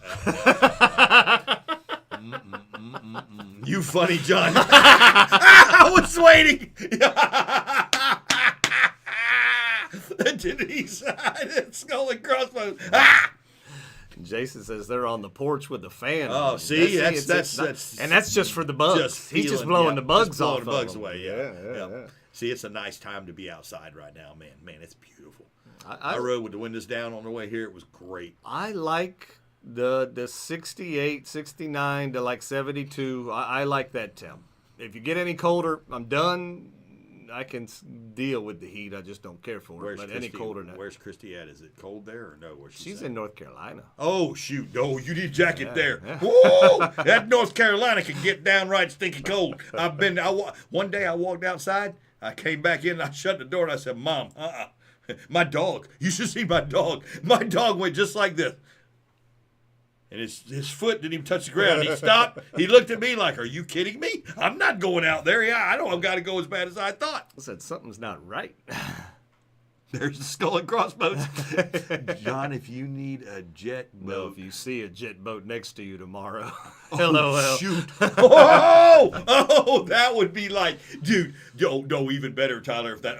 You funny, John. I was waiting. Denise, skull and crossbones. Jason says they're on the porch with the fan. Oh, on. see, It's that's not- and that's just for the bugs. He's just feeling, blowing yeah, the bugs just blowing off. the bugs of them. away. Yeah. See, it's a nice time to be outside right now, man. Man, it's beautiful. I rode with the windows down on the way here. It was great. I like the 68, 69 to like 72. I like that temp. If you get any colder, I'm done. I can deal with the heat. I just don't care for it. But any colder than that. Where's Christy at? Is it cold there or no? Where's She's in North Carolina. Oh, shoot. Oh, you need a jacket there. yeah. Whoa! That North Carolina can get downright stinky cold. One day I walked outside. I came back in and I shut the door and I said, Mom, my dog. You should see my dog. My dog went just like this. And his foot didn't even touch the ground. He stopped. He looked at me like, are you kidding me? I'm not going out there. Yeah, I know I've got to go as bad as I thought. I said something's not right. There's the skull and crossbones. John, if you need a jet Well, boat. if you see a jet boat next to you tomorrow, LOL. Shoot. Oh, that would be like, dude, no, even better, Tyler, if that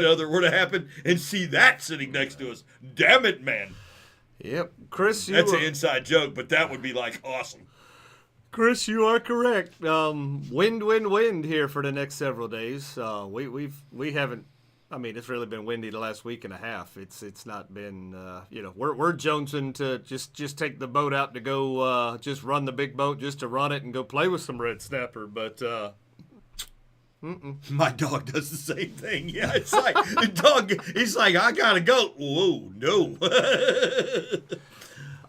other were to happen and see that sitting next to us. Damn it, man. Yep, Chris, That's an inside joke, but that would be like awesome. Chris, you are correct. Wind here for the next several days. We haven't. I mean, it's really been windy the last week and a half. It's not been. We're jonesing to just take the boat out to go just run the big boat just to run it and go play with some red snapper. But My dog does the same thing. Yeah, it's like the dog. He's like, I gotta go. Whoa, no.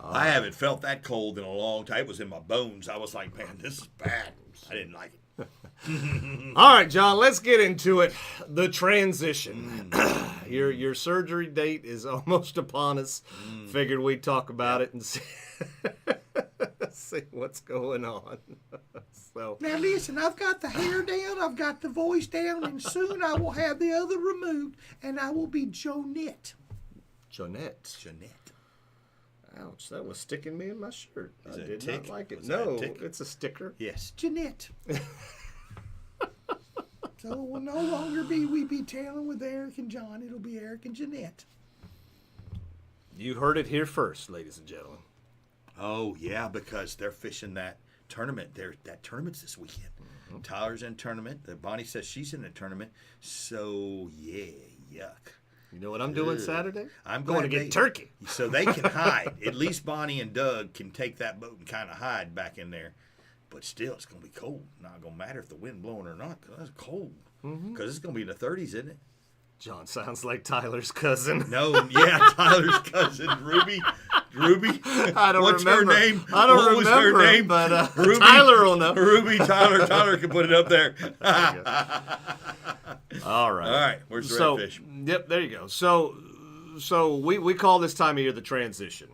I haven't felt that cold in a long time. It was in my bones. I was like, man, this is bad. moves. I didn't like it. All right, John, let's get into it. The transition. Your surgery date is almost upon us. Figured we'd talk about it and see what's going on. So Now listen, I've got the hair down, I've got the voice down, and soon I will have the other removed, and I will be Jonette. Jeanette. Jeanette. Ouch, that was sticking me in my shirt. Is I it a did tick? not like it. Was that a No, tick? it's a sticker. Yes, Jeanette. So it will no longer be We Be Tailing with Eric and John. It'll be Eric and Jeanette. You heard it here first, ladies and gentlemen. Oh, yeah, because they're fishing that tournament. That tournament's this weekend. Tyler's in tournament. Bonnie says she's in a tournament. So, yeah, yuck. You know what I'm doing Ugh. Saturday? I'm going to glad get turkey. So they can hide. At least Bonnie and Doug can take that boat and kind of hide back in there. But still, it's going to be cold. Not going to matter if the wind blowing or not, because it's cold. Because it's going to be in the 30s, isn't it? John sounds like Tyler's cousin. No, yeah, Tyler's cousin, Ruby. I don't What's remember. her name? I don't what remember, was her name? but Ruby, Tyler will know. Ruby, Tyler can put it up there. All right. All right, where's the redfish? Yep, there you go. So we call this time of year the transition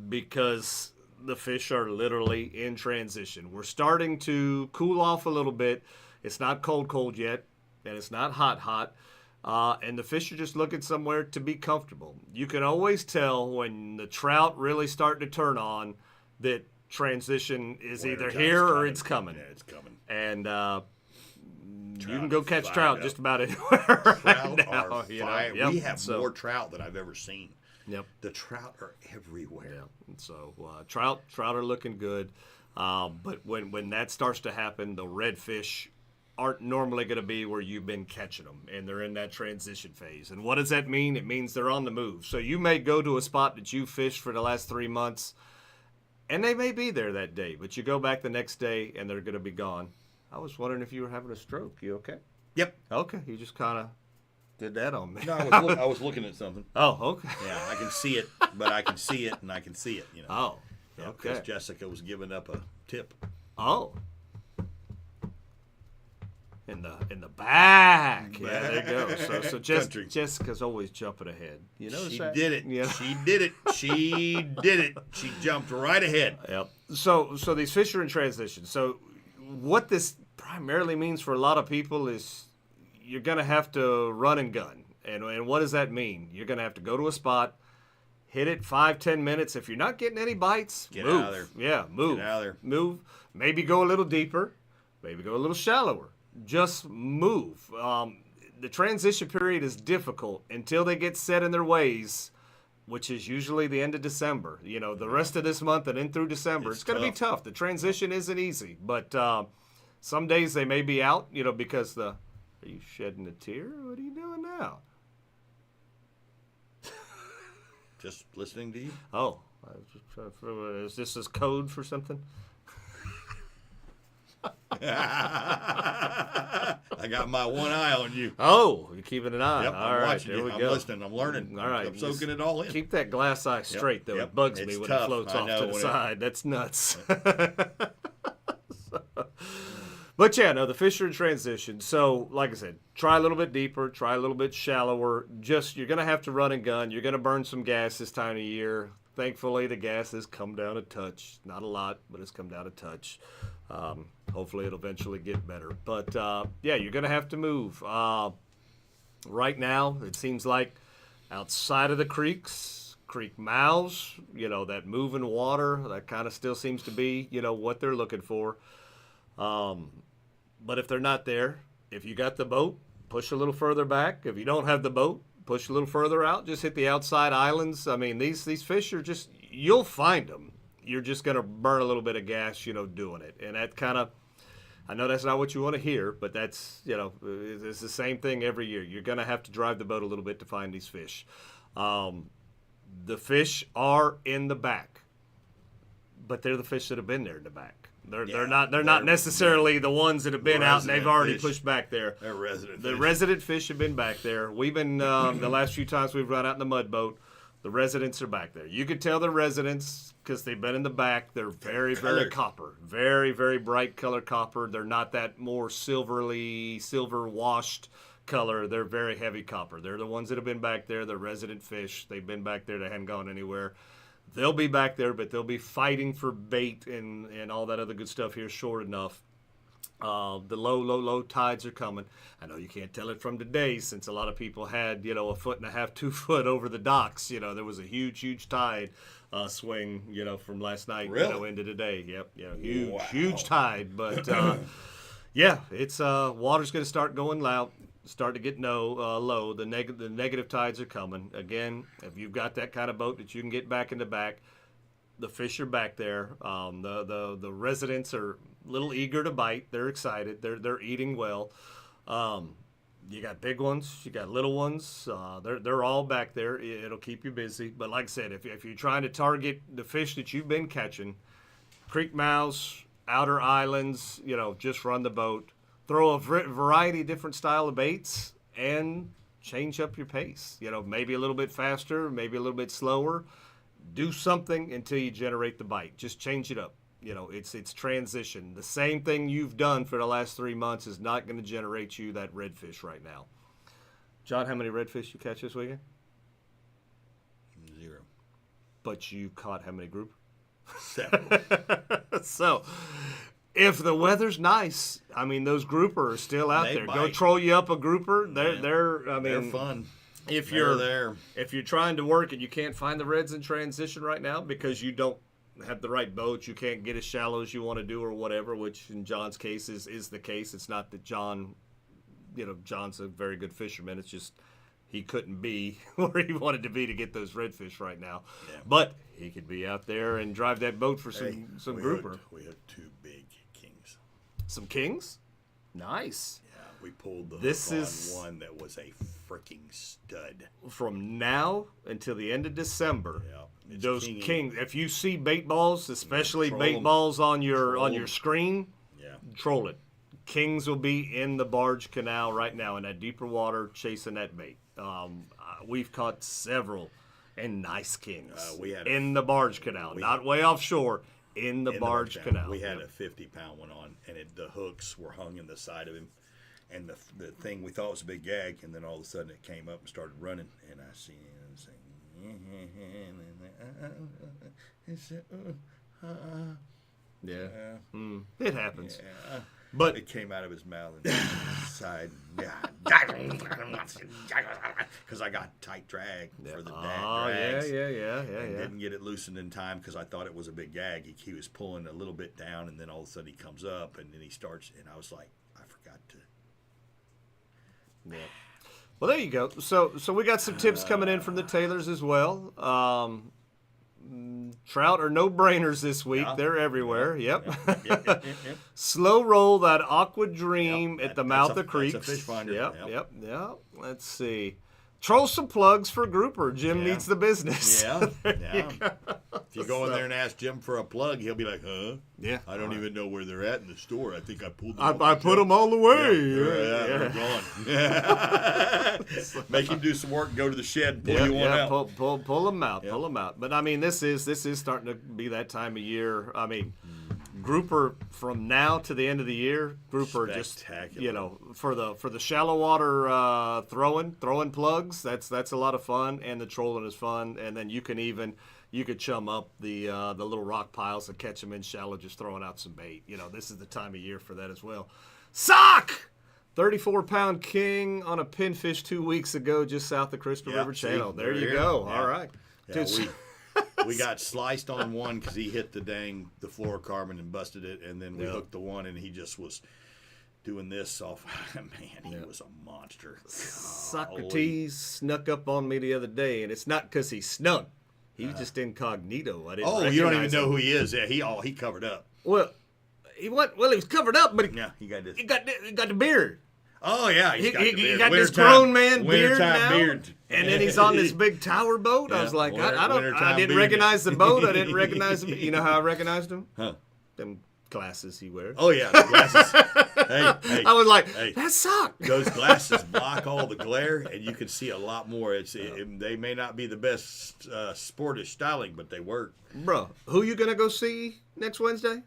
because the fish are literally in transition. We're starting to cool off a little bit. It's not cold yet, and it's not hot. And the fish are just looking somewhere to be comfortable. You can always tell when the trout really start to turn on that transition is either here or it's coming. Yeah, it's coming. And you can Trout go are catch fired trout up. just about anywhere right Trout now. are you know? fire. Yep. We have So- more trout than I've ever seen. Yep. The trout are everywhere. Yeah. And so trout are looking good. But when that starts to happen, the redfish aren't normally going to be where you've been catching them, and they're in that transition phase. And what does that mean? It means they're on the move. So you may go to a spot that you fished for the last 3 months, and they may be there that day, but you go back the next day, and they're going to be gone. I was wondering if you were having a stroke. You okay? Yep. Okay. You just kind of did that on me. No, I was looking at something. Oh, okay. Yeah, I can see it, but I can see it and I can see it. You know. Oh, Yeah, okay. because Jessica was giving up a tip. Oh. In the back. Yeah, there you go. So Country. Jessica's always jumping ahead. You know She that? did it. Yeah. She did it. She did it. She jumped right ahead. Yep. So these fish are in transition. So what this primarily means for a lot of people is you're going to have to run and gun. And what does that mean? You're going to have to go to a spot, hit it 5-10 minutes. If you're not getting any bites, Get move. out of there. Yeah, move. Get out of there. Move. Maybe go a little deeper. Maybe go a little shallower. Just move. The transition period is difficult until they get set in their ways, which is usually the end of December. You know, the rest of this month and in through December, it's going to be tough. The transition isn't easy, but some days they may be out, you know, because Are you shedding a tear? What are you doing now? Just listening to you. Oh, I was just trying to. Is this his code for something? I got my one eye on you. Oh, you're keeping an eye. Yep, all I'm right, watching there you. we I'm go. listening. I'm learning. All right, I'm soaking it all in. Keep that glass eye straight, though. yep. It bugs It's me when tough. it floats I off know to the when it- side. That's nuts. But yeah, no, the fish are in transition. So, like I said, try a little bit deeper, try a little bit shallower. Just, you're going to have to run and gun. You're going to burn some gas this time of year. Thankfully, the gas has come down a touch. Not a lot, but it's come down a touch. Hopefully, it'll eventually get better. But, yeah, you're going to have to move. Right now, it seems like outside of the creeks, creek mouths, you know, that moving water, that kind of still seems to be, you know, what they're looking for. But if they're not there, if you got the boat, push a little further back. If you don't have the boat, push a little further out. Just hit the outside islands. I mean, these fish are just, you'll find them. You're just going to burn a little bit of gas, you know, doing it. And that kind of, I know that's not what you want to hear, but that's, you know, it's the same thing every year. You're going to have to drive the boat a little bit to find these fish. The fish are in the back, but they're the fish that have been there in the back. They're not necessarily the ones that have been out and they've already fish. pushed back there. They're resident The fish. resident fish have been back there. We've been the last few times we've run out in the mud boat, The residents are back there. You could tell the residents because they've been in the back. They're very, very copper. Very, very bright color copper. They're not that more silver washed color. They're very heavy copper. They're the ones that have been back there. The resident fish. They've been back there. They haven't gone anywhere. They'll be back there, but they'll be fighting for bait and all that other good stuff here short enough. The low tides are coming. I know you can't tell it from today since a lot of people had, 1.5 foot, 2 foot over the docks. There was a huge tide swing, from last night, into today. Yep, huge tide. But, yeah, it's water's going to start going low, start to get low. The negative tides are coming. Again, if you've got that kind of boat that you can get back in the back, the fish are back there. The residents are a little eager to bite. They're excited. They're eating well. You got big ones. You got little ones. They're all back there. It'll keep you busy. But like I said, if you're trying to target the fish that you've been catching, creek mouths, outer islands, just run the boat. Throw a variety of different style of baits and change up your pace. Maybe a little bit faster, maybe a little bit slower. Do something until you generate the bite. Just change it up. It's transition. The same thing you've done for the last 3 months is not going to generate you that redfish right now. John, how many redfish you catch this weekend? 0. But you caught how many grouper? 7. So, if the weather's nice, those grouper are still out there. Bite. Go troll you up a grouper. They're fun. If They're there. If you're trying to work and you can't find the reds in transition right now because you don't have the right boat, you can't get as shallow as you want to do or whatever, which in John's case is the case. It's not that John's a very good fisherman. It's just he couldn't be where he wanted to be to get those redfish right now. Yeah. But he could be out there and drive that boat for some grouper. We had 2 big kings. Some kings? Nice. Yeah, we pulled the hook on one that was a freaking stud. From now until the end of December, those kingy. kings. If you see bait balls, especially bait balls on your screen, troll it. Kings will be in the barge canal right now in that deeper water chasing that bait. We've caught several and nice kings in the barge canal, not way offshore. In the barge canal. We had a 50-pound one on, and the hooks were hung in the side of him. And the thing we thought was a big gag, and then all of a sudden it came up and started running, and I seen it and saying, it happens. Yeah. But it came out of his mouth and side, because I got tight drag for the drags. Yeah. Didn't get it loosened in time because I thought it was a big gag. He was pulling a little bit down, and then all of a sudden he comes up, and then he starts, and I was like, I forgot to. Yeah. Well, there you go. So we got some tips coming in from the Taylors as well. Trout are no-brainers this week. Yeah. They're everywhere. Yep. Slow roll that Aqua Dream at the mouth of creeks. That's a fish finder. Yep. Let's see. Troll some plugs for grouper. Jim needs the business. Yeah. If you go in there and ask Jim for a plug, he'll be like, huh? Yeah. I don't even know where they're at in the store. I think I pulled them I put them all away. They're gone. Make him do some work and go to the shed and pull you one out. Pull them out. Pull them out. But, this is starting to be that time of year. Grouper from now to the end of the year, grouper just for the shallow water throwing plugs. That's a lot of fun, and the trolling is fun. And then you could chum up the little rock piles and catch them in shallow, just throwing out some bait. This is the time of year for that as well. Sock! 34-pound king on a pinfish 2 weeks ago, just south of Crystal River Channel. There you go. Yeah. All right. Yeah, we got sliced on one because he hit the fluorocarbon and busted it, and then we hooked the one, and he just was doing this off. Man, he was a monster. Socrates snuck up on me the other day, and it's not because he snuck. He was just incognito. I didn't recognize you don't even know him. who he is. Yeah, he covered up. Well, he was covered up, but he got this. He got the beard. Oh yeah, he got the beard. Got this grown man beard now, beard. And then he's on this big tower boat. I was like, I didn't recognize the boat. I didn't recognize him. You know how I recognized him? Huh? Them glasses he wears. Oh yeah, the glasses. hey, I was like, hey. that sucked. Those glasses block all the glare, and you can see a lot more. They may not be the best sportish styling, but they work. Bro, who you gonna go see next Wednesday?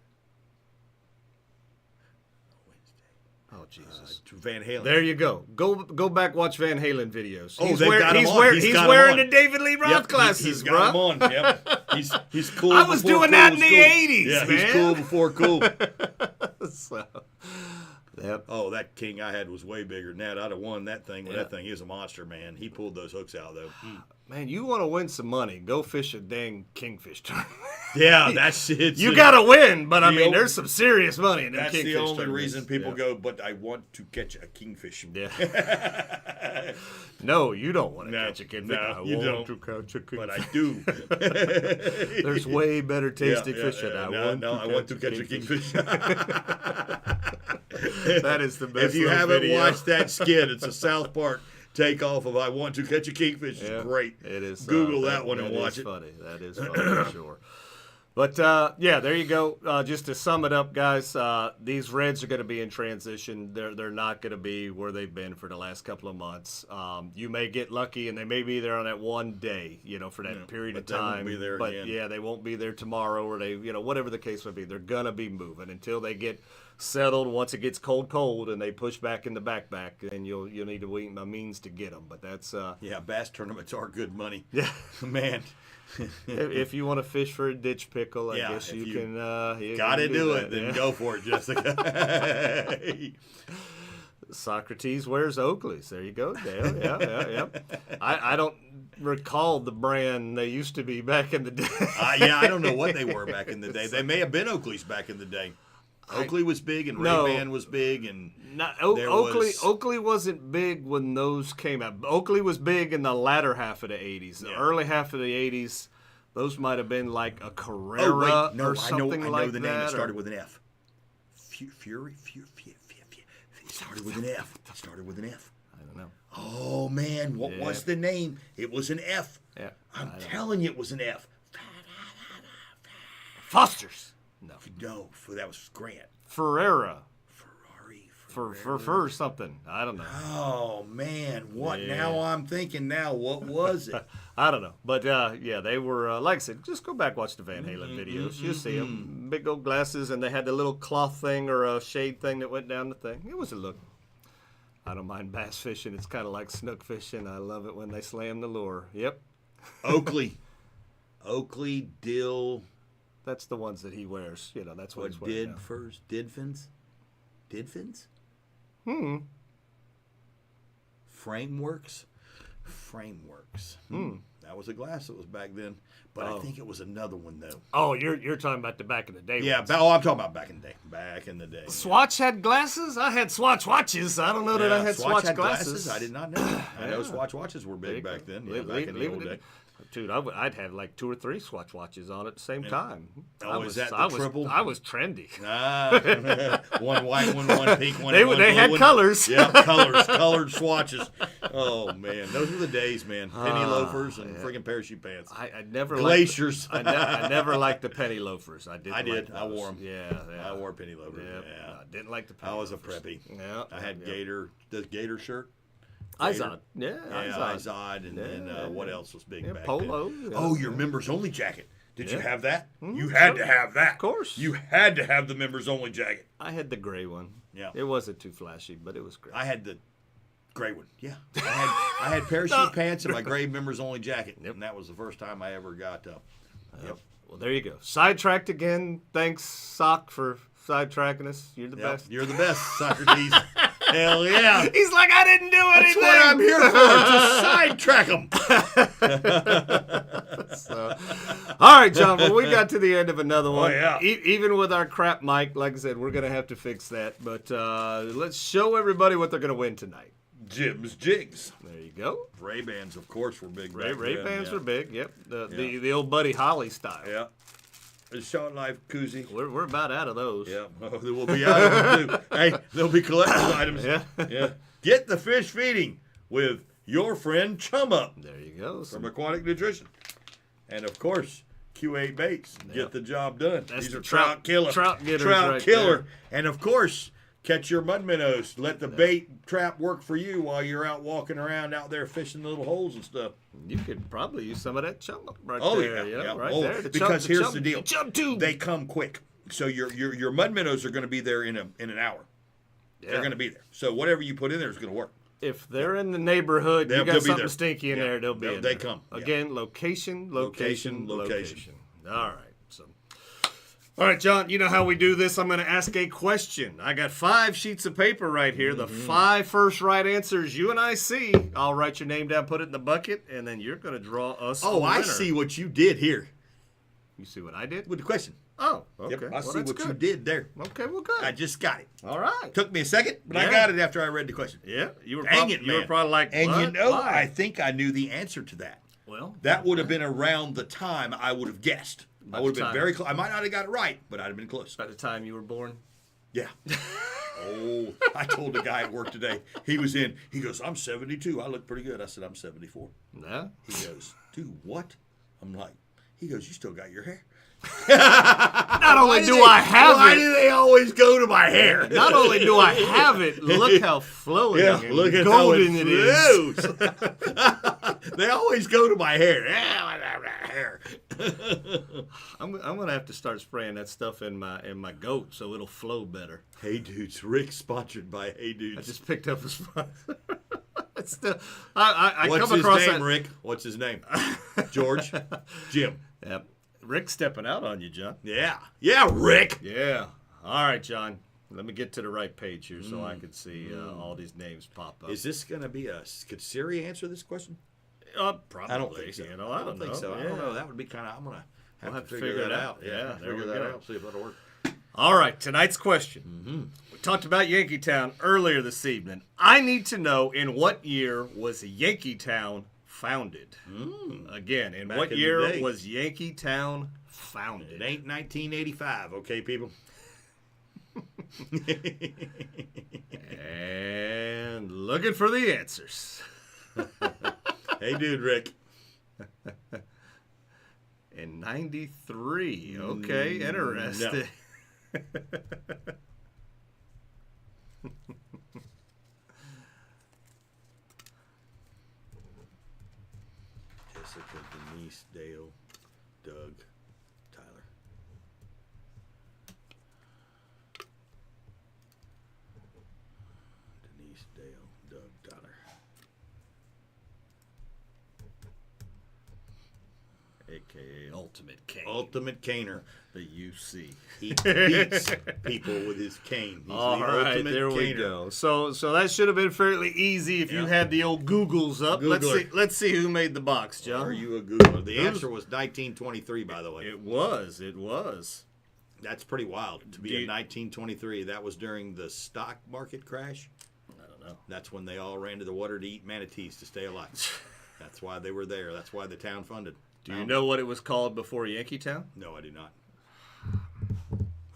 Oh Jesus! Van Halen. There you go. Go back watch Van Halen videos. Oh, they've got him on. He's got wearing him on. the David Lee Roth glasses, he's bro. got him on. Yep. He's cool. I was before doing cool that was in the cool. 80s, Yeah, man. he's cool before cool. So, yep. Oh, that king I had was way bigger than that. I'd have won that thing with that thing. He was a monster, man. He pulled those hooks out, though. Man, you want to win some money? Go fish a dang kingfish tournament. Yeah, that's it. You got to win, but I The mean, old- there's some serious money in them That's kingfish the only tournaments. reason people Yeah. go, but I want to catch a kingfish. Yeah. No, you don't want to No, catch a kingfish. no, I you want don't. to catch a kingfish. But I do. There's way better tasting Yeah, fish yeah, than I want to catch a kingfish. That is the best. If you little haven't video. watched that skit, it's a South Park takeoff of "I Want to Catch a Kingfish." Yeah, It's great. It is. Google that one and that watch is it. Funny. That is funny for sure. But yeah, there you go. Just to sum it up, guys, these Reds are going to be in transition. They're not going to be where they've been for the last couple of months. You may get lucky, and they may be there on that one day, for that period of but they won't time. be there but again. yeah, they won't be there tomorrow, or they, whatever the case may be. They're gonna be moving until they get settled. Once it gets cold, and they push back in the backpack, then you'll need a means to get them. But that's Yeah, bass tournaments are good money. yeah. Man. If you want to fish for a ditch pickle, I Yeah, guess if you you can. You Gotta can do that, it, then yeah. go for it, Jessica. Socrates wears Oakleys. There you go, Dale. Yeah. I don't recall the brand they used to be back in the day. I don't know what they were back in the day. They may have been Oakleys back in the day. Oakley was big, and No. Ray-Ban was big, and there Oakley wasn't big when those came out. Oakley was big in the latter half of the 80s. The Yeah. early half of the 80s, those might have been like a Carrera no, or something I know like the that. name. It or- started with an F. Fury. It started with an F. I don't know. Oh man, what Yeah. was the name? It was an F. Yeah. I'm telling you, it was an F. Foster's. No. No, that was Grant. Ferrera. Ferrari. For something. I don't know. Oh man, what? Yeah. Now I'm thinking. Now what was it? I don't know. But yeah, they were, like I said, just go back watch the Van Halen videos. You'll see them. Big old glasses, and they had the little cloth thing or a shade thing that went down the thing. It was a look. I don't mind bass fishing. It's kind of like snook fishing. I love it when they slam the lure. Yep. Oakley, dill. That's the ones that he wears. That's what What he's wearing did now. first? Didfins? Frameworks. That was a glass that was back then, but I think it was another one though. Oh, you're talking about the back in the day Yeah, ones. I'm talking about back in the day. Swatch had glasses? I had Swatch watches. I don't know that I had Swatch had glasses. I did not know. I know Swatch watches were big back then. Yeah, back in the old day. Dude, I'd have like 2 or 3 Swatch watches on at the same time. Oh, is that the triple? I was trendy. One white, one pink, one. They one had blue one. colors. Yeah, colored swatches. Oh man, those were the days, man. Penny loafers and friggin' parachute pants. I never Glaciers. I never liked the penny loafers. I did. I wore them. Yeah. I wore penny loafers. Yeah. I didn't like the penny I was a loafers. preppy. Yeah. I had Gator, the Gator shirt. Izod. Yeah, Izod, and then what else was big back Polo. then? Yeah. Oh, your members only jacket. Did you Yeah. have that? You had to have that. Of course. You had to have the members only jacket. I had the gray one. Yeah. It wasn't too flashy, but it was great. I had the gray one. Yeah. I had parachute pants and my gray members only jacket. Yep. And that was the first time I ever got up. Yep. Well, there you go. Sidetracked again. Thanks, Sock, for sidetracking us. You're the Yep. best. You're the best, Socrates. Hell yeah. He's like, I didn't do anything. That's what I'm here for. Just sidetrack them. All right, John. Well, we got to the end of another one. yeah. Even with our crap mic, like I said, we're going to have to fix that. But let's show everybody what they're going to win tonight. Jim's Jigs. There you go. Ray-Bans, of course, were big back Ray then, Bans yeah. were big. Yep. The old Buddy Holly style. Yeah. The short life koozie. We're about out of those. Yeah, oh, they will be out of them too. Hey, they'll be collector's items. Yeah. Get the fish feeding with your friend Chum Up There you go. from Aquatic Nutrition. And of course, Q8 baits. Get the job done. That's These the are trout killer. trout getters Trout right killer. there. And of course, catch your mud minnows. Let the bait trap work for you while you're out walking around out there fishing the little holes and stuff. You could probably use some of that chum right Oh there. yeah, you know, yeah. right Oh, there. because here's the deal. Chum tube. They come quick. So your mud minnows are going to be there in an hour. Yeah. They're going to be there. So whatever you put in there is going to work. If they're in the neighborhood, They'll you got be something there. stinky in Yeah. there, they'll be in They there. come. Yeah. Again, location. All right. So, all right, John, you know how we do this. I'm going to ask a question. I got 5 sheets of paper right here. The 5 first right answers you and I see. I'll write your name down, put it in the bucket, and then you're going to draw us a Oh, I winner. see what you did here You see what I did? with the question. Oh, okay. Yep, I Well, see that's what you good. did there. Okay, well, good. I just got it. All right. Took me a second, but I Yeah. got it after I read the question. Yeah, you were Dang probably, it, you were man. probably like, And what? you know, Why? I think I knew the answer to that. Well, That would have been around the time I would have guessed. I About would the have time. been very close. I might not have got it right, but I'd have been close. by the time you were born. Yeah. Oh, I told the guy at work today. He was in. He goes, I'm 72. I look pretty good. I said, I'm 74. Yeah. He goes, dude, what? I'm like, he goes, you still got your hair. Not only do I have Why it, do they always go to my hair? not only do I have it, look how flowing Yeah, and look at golden how it is. flows. They always go to my hair. Yeah, I have that hair. I'm gonna have to start spraying that stuff in my goat so it'll flow better. Hey Dudes, Rick sponsored by Hey I Dudes. just picked up a spot. It's still, I What's come his across name, that. Rick? What's his name? George? Jim. Yep. Rick's stepping out on you, John. Yeah. Yeah, Rick. Yeah. All right, John. Let me get to the right page here so I can see all these names pop up. Is this going to be a... Could Siri answer this question? Probably. I don't think so. You know, I don't think know. so. I Yeah. don't know. That would be kind of... I'm going to We'll have to figure that out. Yeah, there we figure that go. out. See if that'll work. All right, tonight's question. We talked about Yankeetown earlier this evening. I need to know, in what year was Yankeetown founded? Again, in Back what in the year day. was Yankeetown founded? It ain't 1985, okay, people? And looking for the answers. Hey, dude, Rick. In 93. Okay, interesting. Jessica, Denise, Dale, Doug, Tyler. Denise, Dale, Doug, Tyler. AKA Ultimate Cane. Ultimate caner. The UC. He beats people with his cane. He's All the right, ultimate there we caner. go. So that should have been fairly easy if you had the old Googles up. Googler. Let's see who made the box, John. Are you a Googler? The answer was 1923, by the way. It was. That's pretty wild to be Do in you- 1923. That was during the stock market crash. I don't know. That's when they all ran to the water to eat manatees to stay alive. That's why they were there. That's why the town funded. Do you know what it was called before Yankeetown? No, I do not.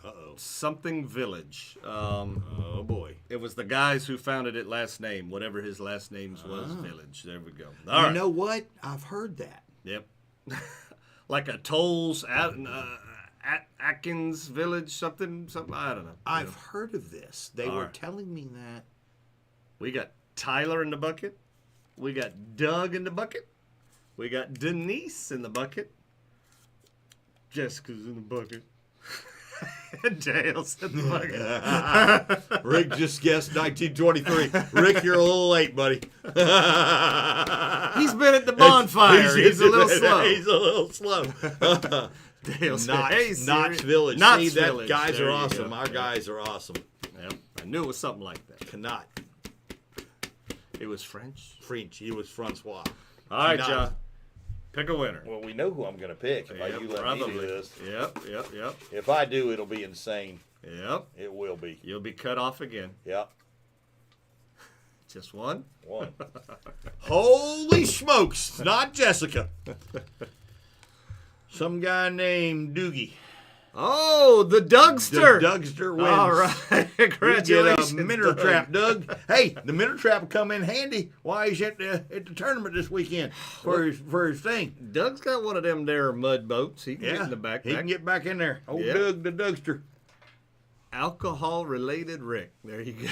Uh-oh. Something Village. Oh, boy. It was the guys who founded it last name, whatever his last name was, Village. There we go. All You right. know what? I've heard that. Yep. Like a Tolls, Atkins Village, something. I don't know. I've heard of this. They All were right. telling me that. We got Tyler in the bucket. We got Doug in the bucket. We got Denise in the bucket. Jessica's in the bucket. And Dale's in the bucket. Rick just guessed 1923. Rick, you're a little late, buddy. He's been at the bonfire. He's a little slow. He's a little slow. Dale said, Knott's, hey, Siri. Knott's Village. Knott's See, that Village. guys There are you awesome. go. Our guys are awesome. Yep. I knew it was something like that. Cannot. It was French. French. He was Francois. All right, Not- John. Pick a winner. Well, we know who I'm going to pick if Yep, you let me do this. Yep. If I do, it'll be insane. Yep. It will be. You'll be cut off again. Yep. Just one? One. Holy smokes. It's not Jessica. Some guy named Doogie. Oh, the Dougster. The Dougster wins. All right. Congratulations. You get a minnow Doug. trap, Doug. Hey, the minnow trap will come in handy while he's at the tournament this weekend for his thing. Doug's got one of them there mud boats. He can get in the backpack. He can get back in there. Old Yeah. Doug, the Dougster. Alcohol-related Rick. There you go.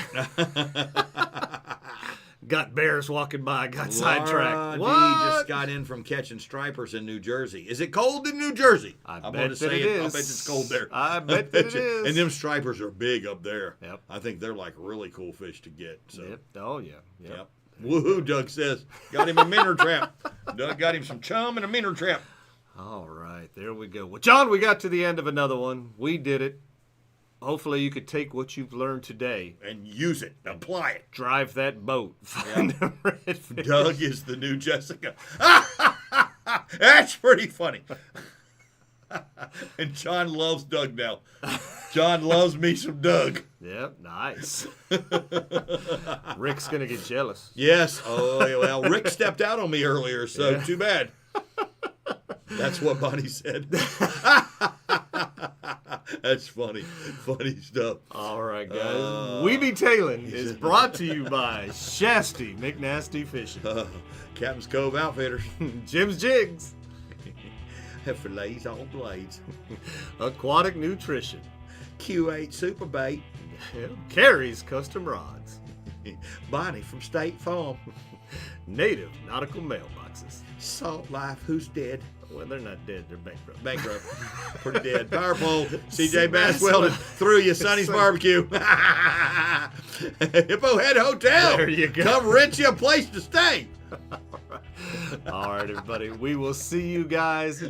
Got bears walking by. Got sidetracked. He What? just got in from catching stripers in New Jersey. Is it cold in New Jersey? I'm gonna bet that say it is. I bet it's cold there. I bet that it is. And them stripers are big up there. Yep. I think they're like really cool fish to get. So. Yep. Oh, yeah. Yep. Woohoo, Doug says. Got him a minnow trap. Doug got him some chum and a minnow trap. All right. There we go. Well, John, we got to the end of another one. We did it. Hopefully you could take what you've learned today. And use it. Apply it. Drive that boat. Find a redfish. Doug is the new Jessica. That's pretty funny. And John loves Doug now. John loves me some Doug. Yep. Nice. Rick's going to get jealous. Yes. Oh, well, Rick stepped out on me earlier, so too bad. That's what Bonnie said. That's funny. Funny stuff. All right, guys. We Be Tailin' is brought to you by Shasty McNasty Fishing. Captain's Cove Outfitters. Jim's Jigs. Filletzall Blades. Aquatic Nutrition. Q8 Super Bait. Karrie's Custom Rods. Bonnie from State Farm. Native Nautical Mailboxes. Salt Life, who's dead? Well, they're not dead. They're bankrupt. Bankrupt. Pretty dead. Powerful. CJ Bass welded through you, Sonny's Barbecue. Hippo Head Hotel. There you go. Come rent you a place to stay. All right, everybody. We will see you guys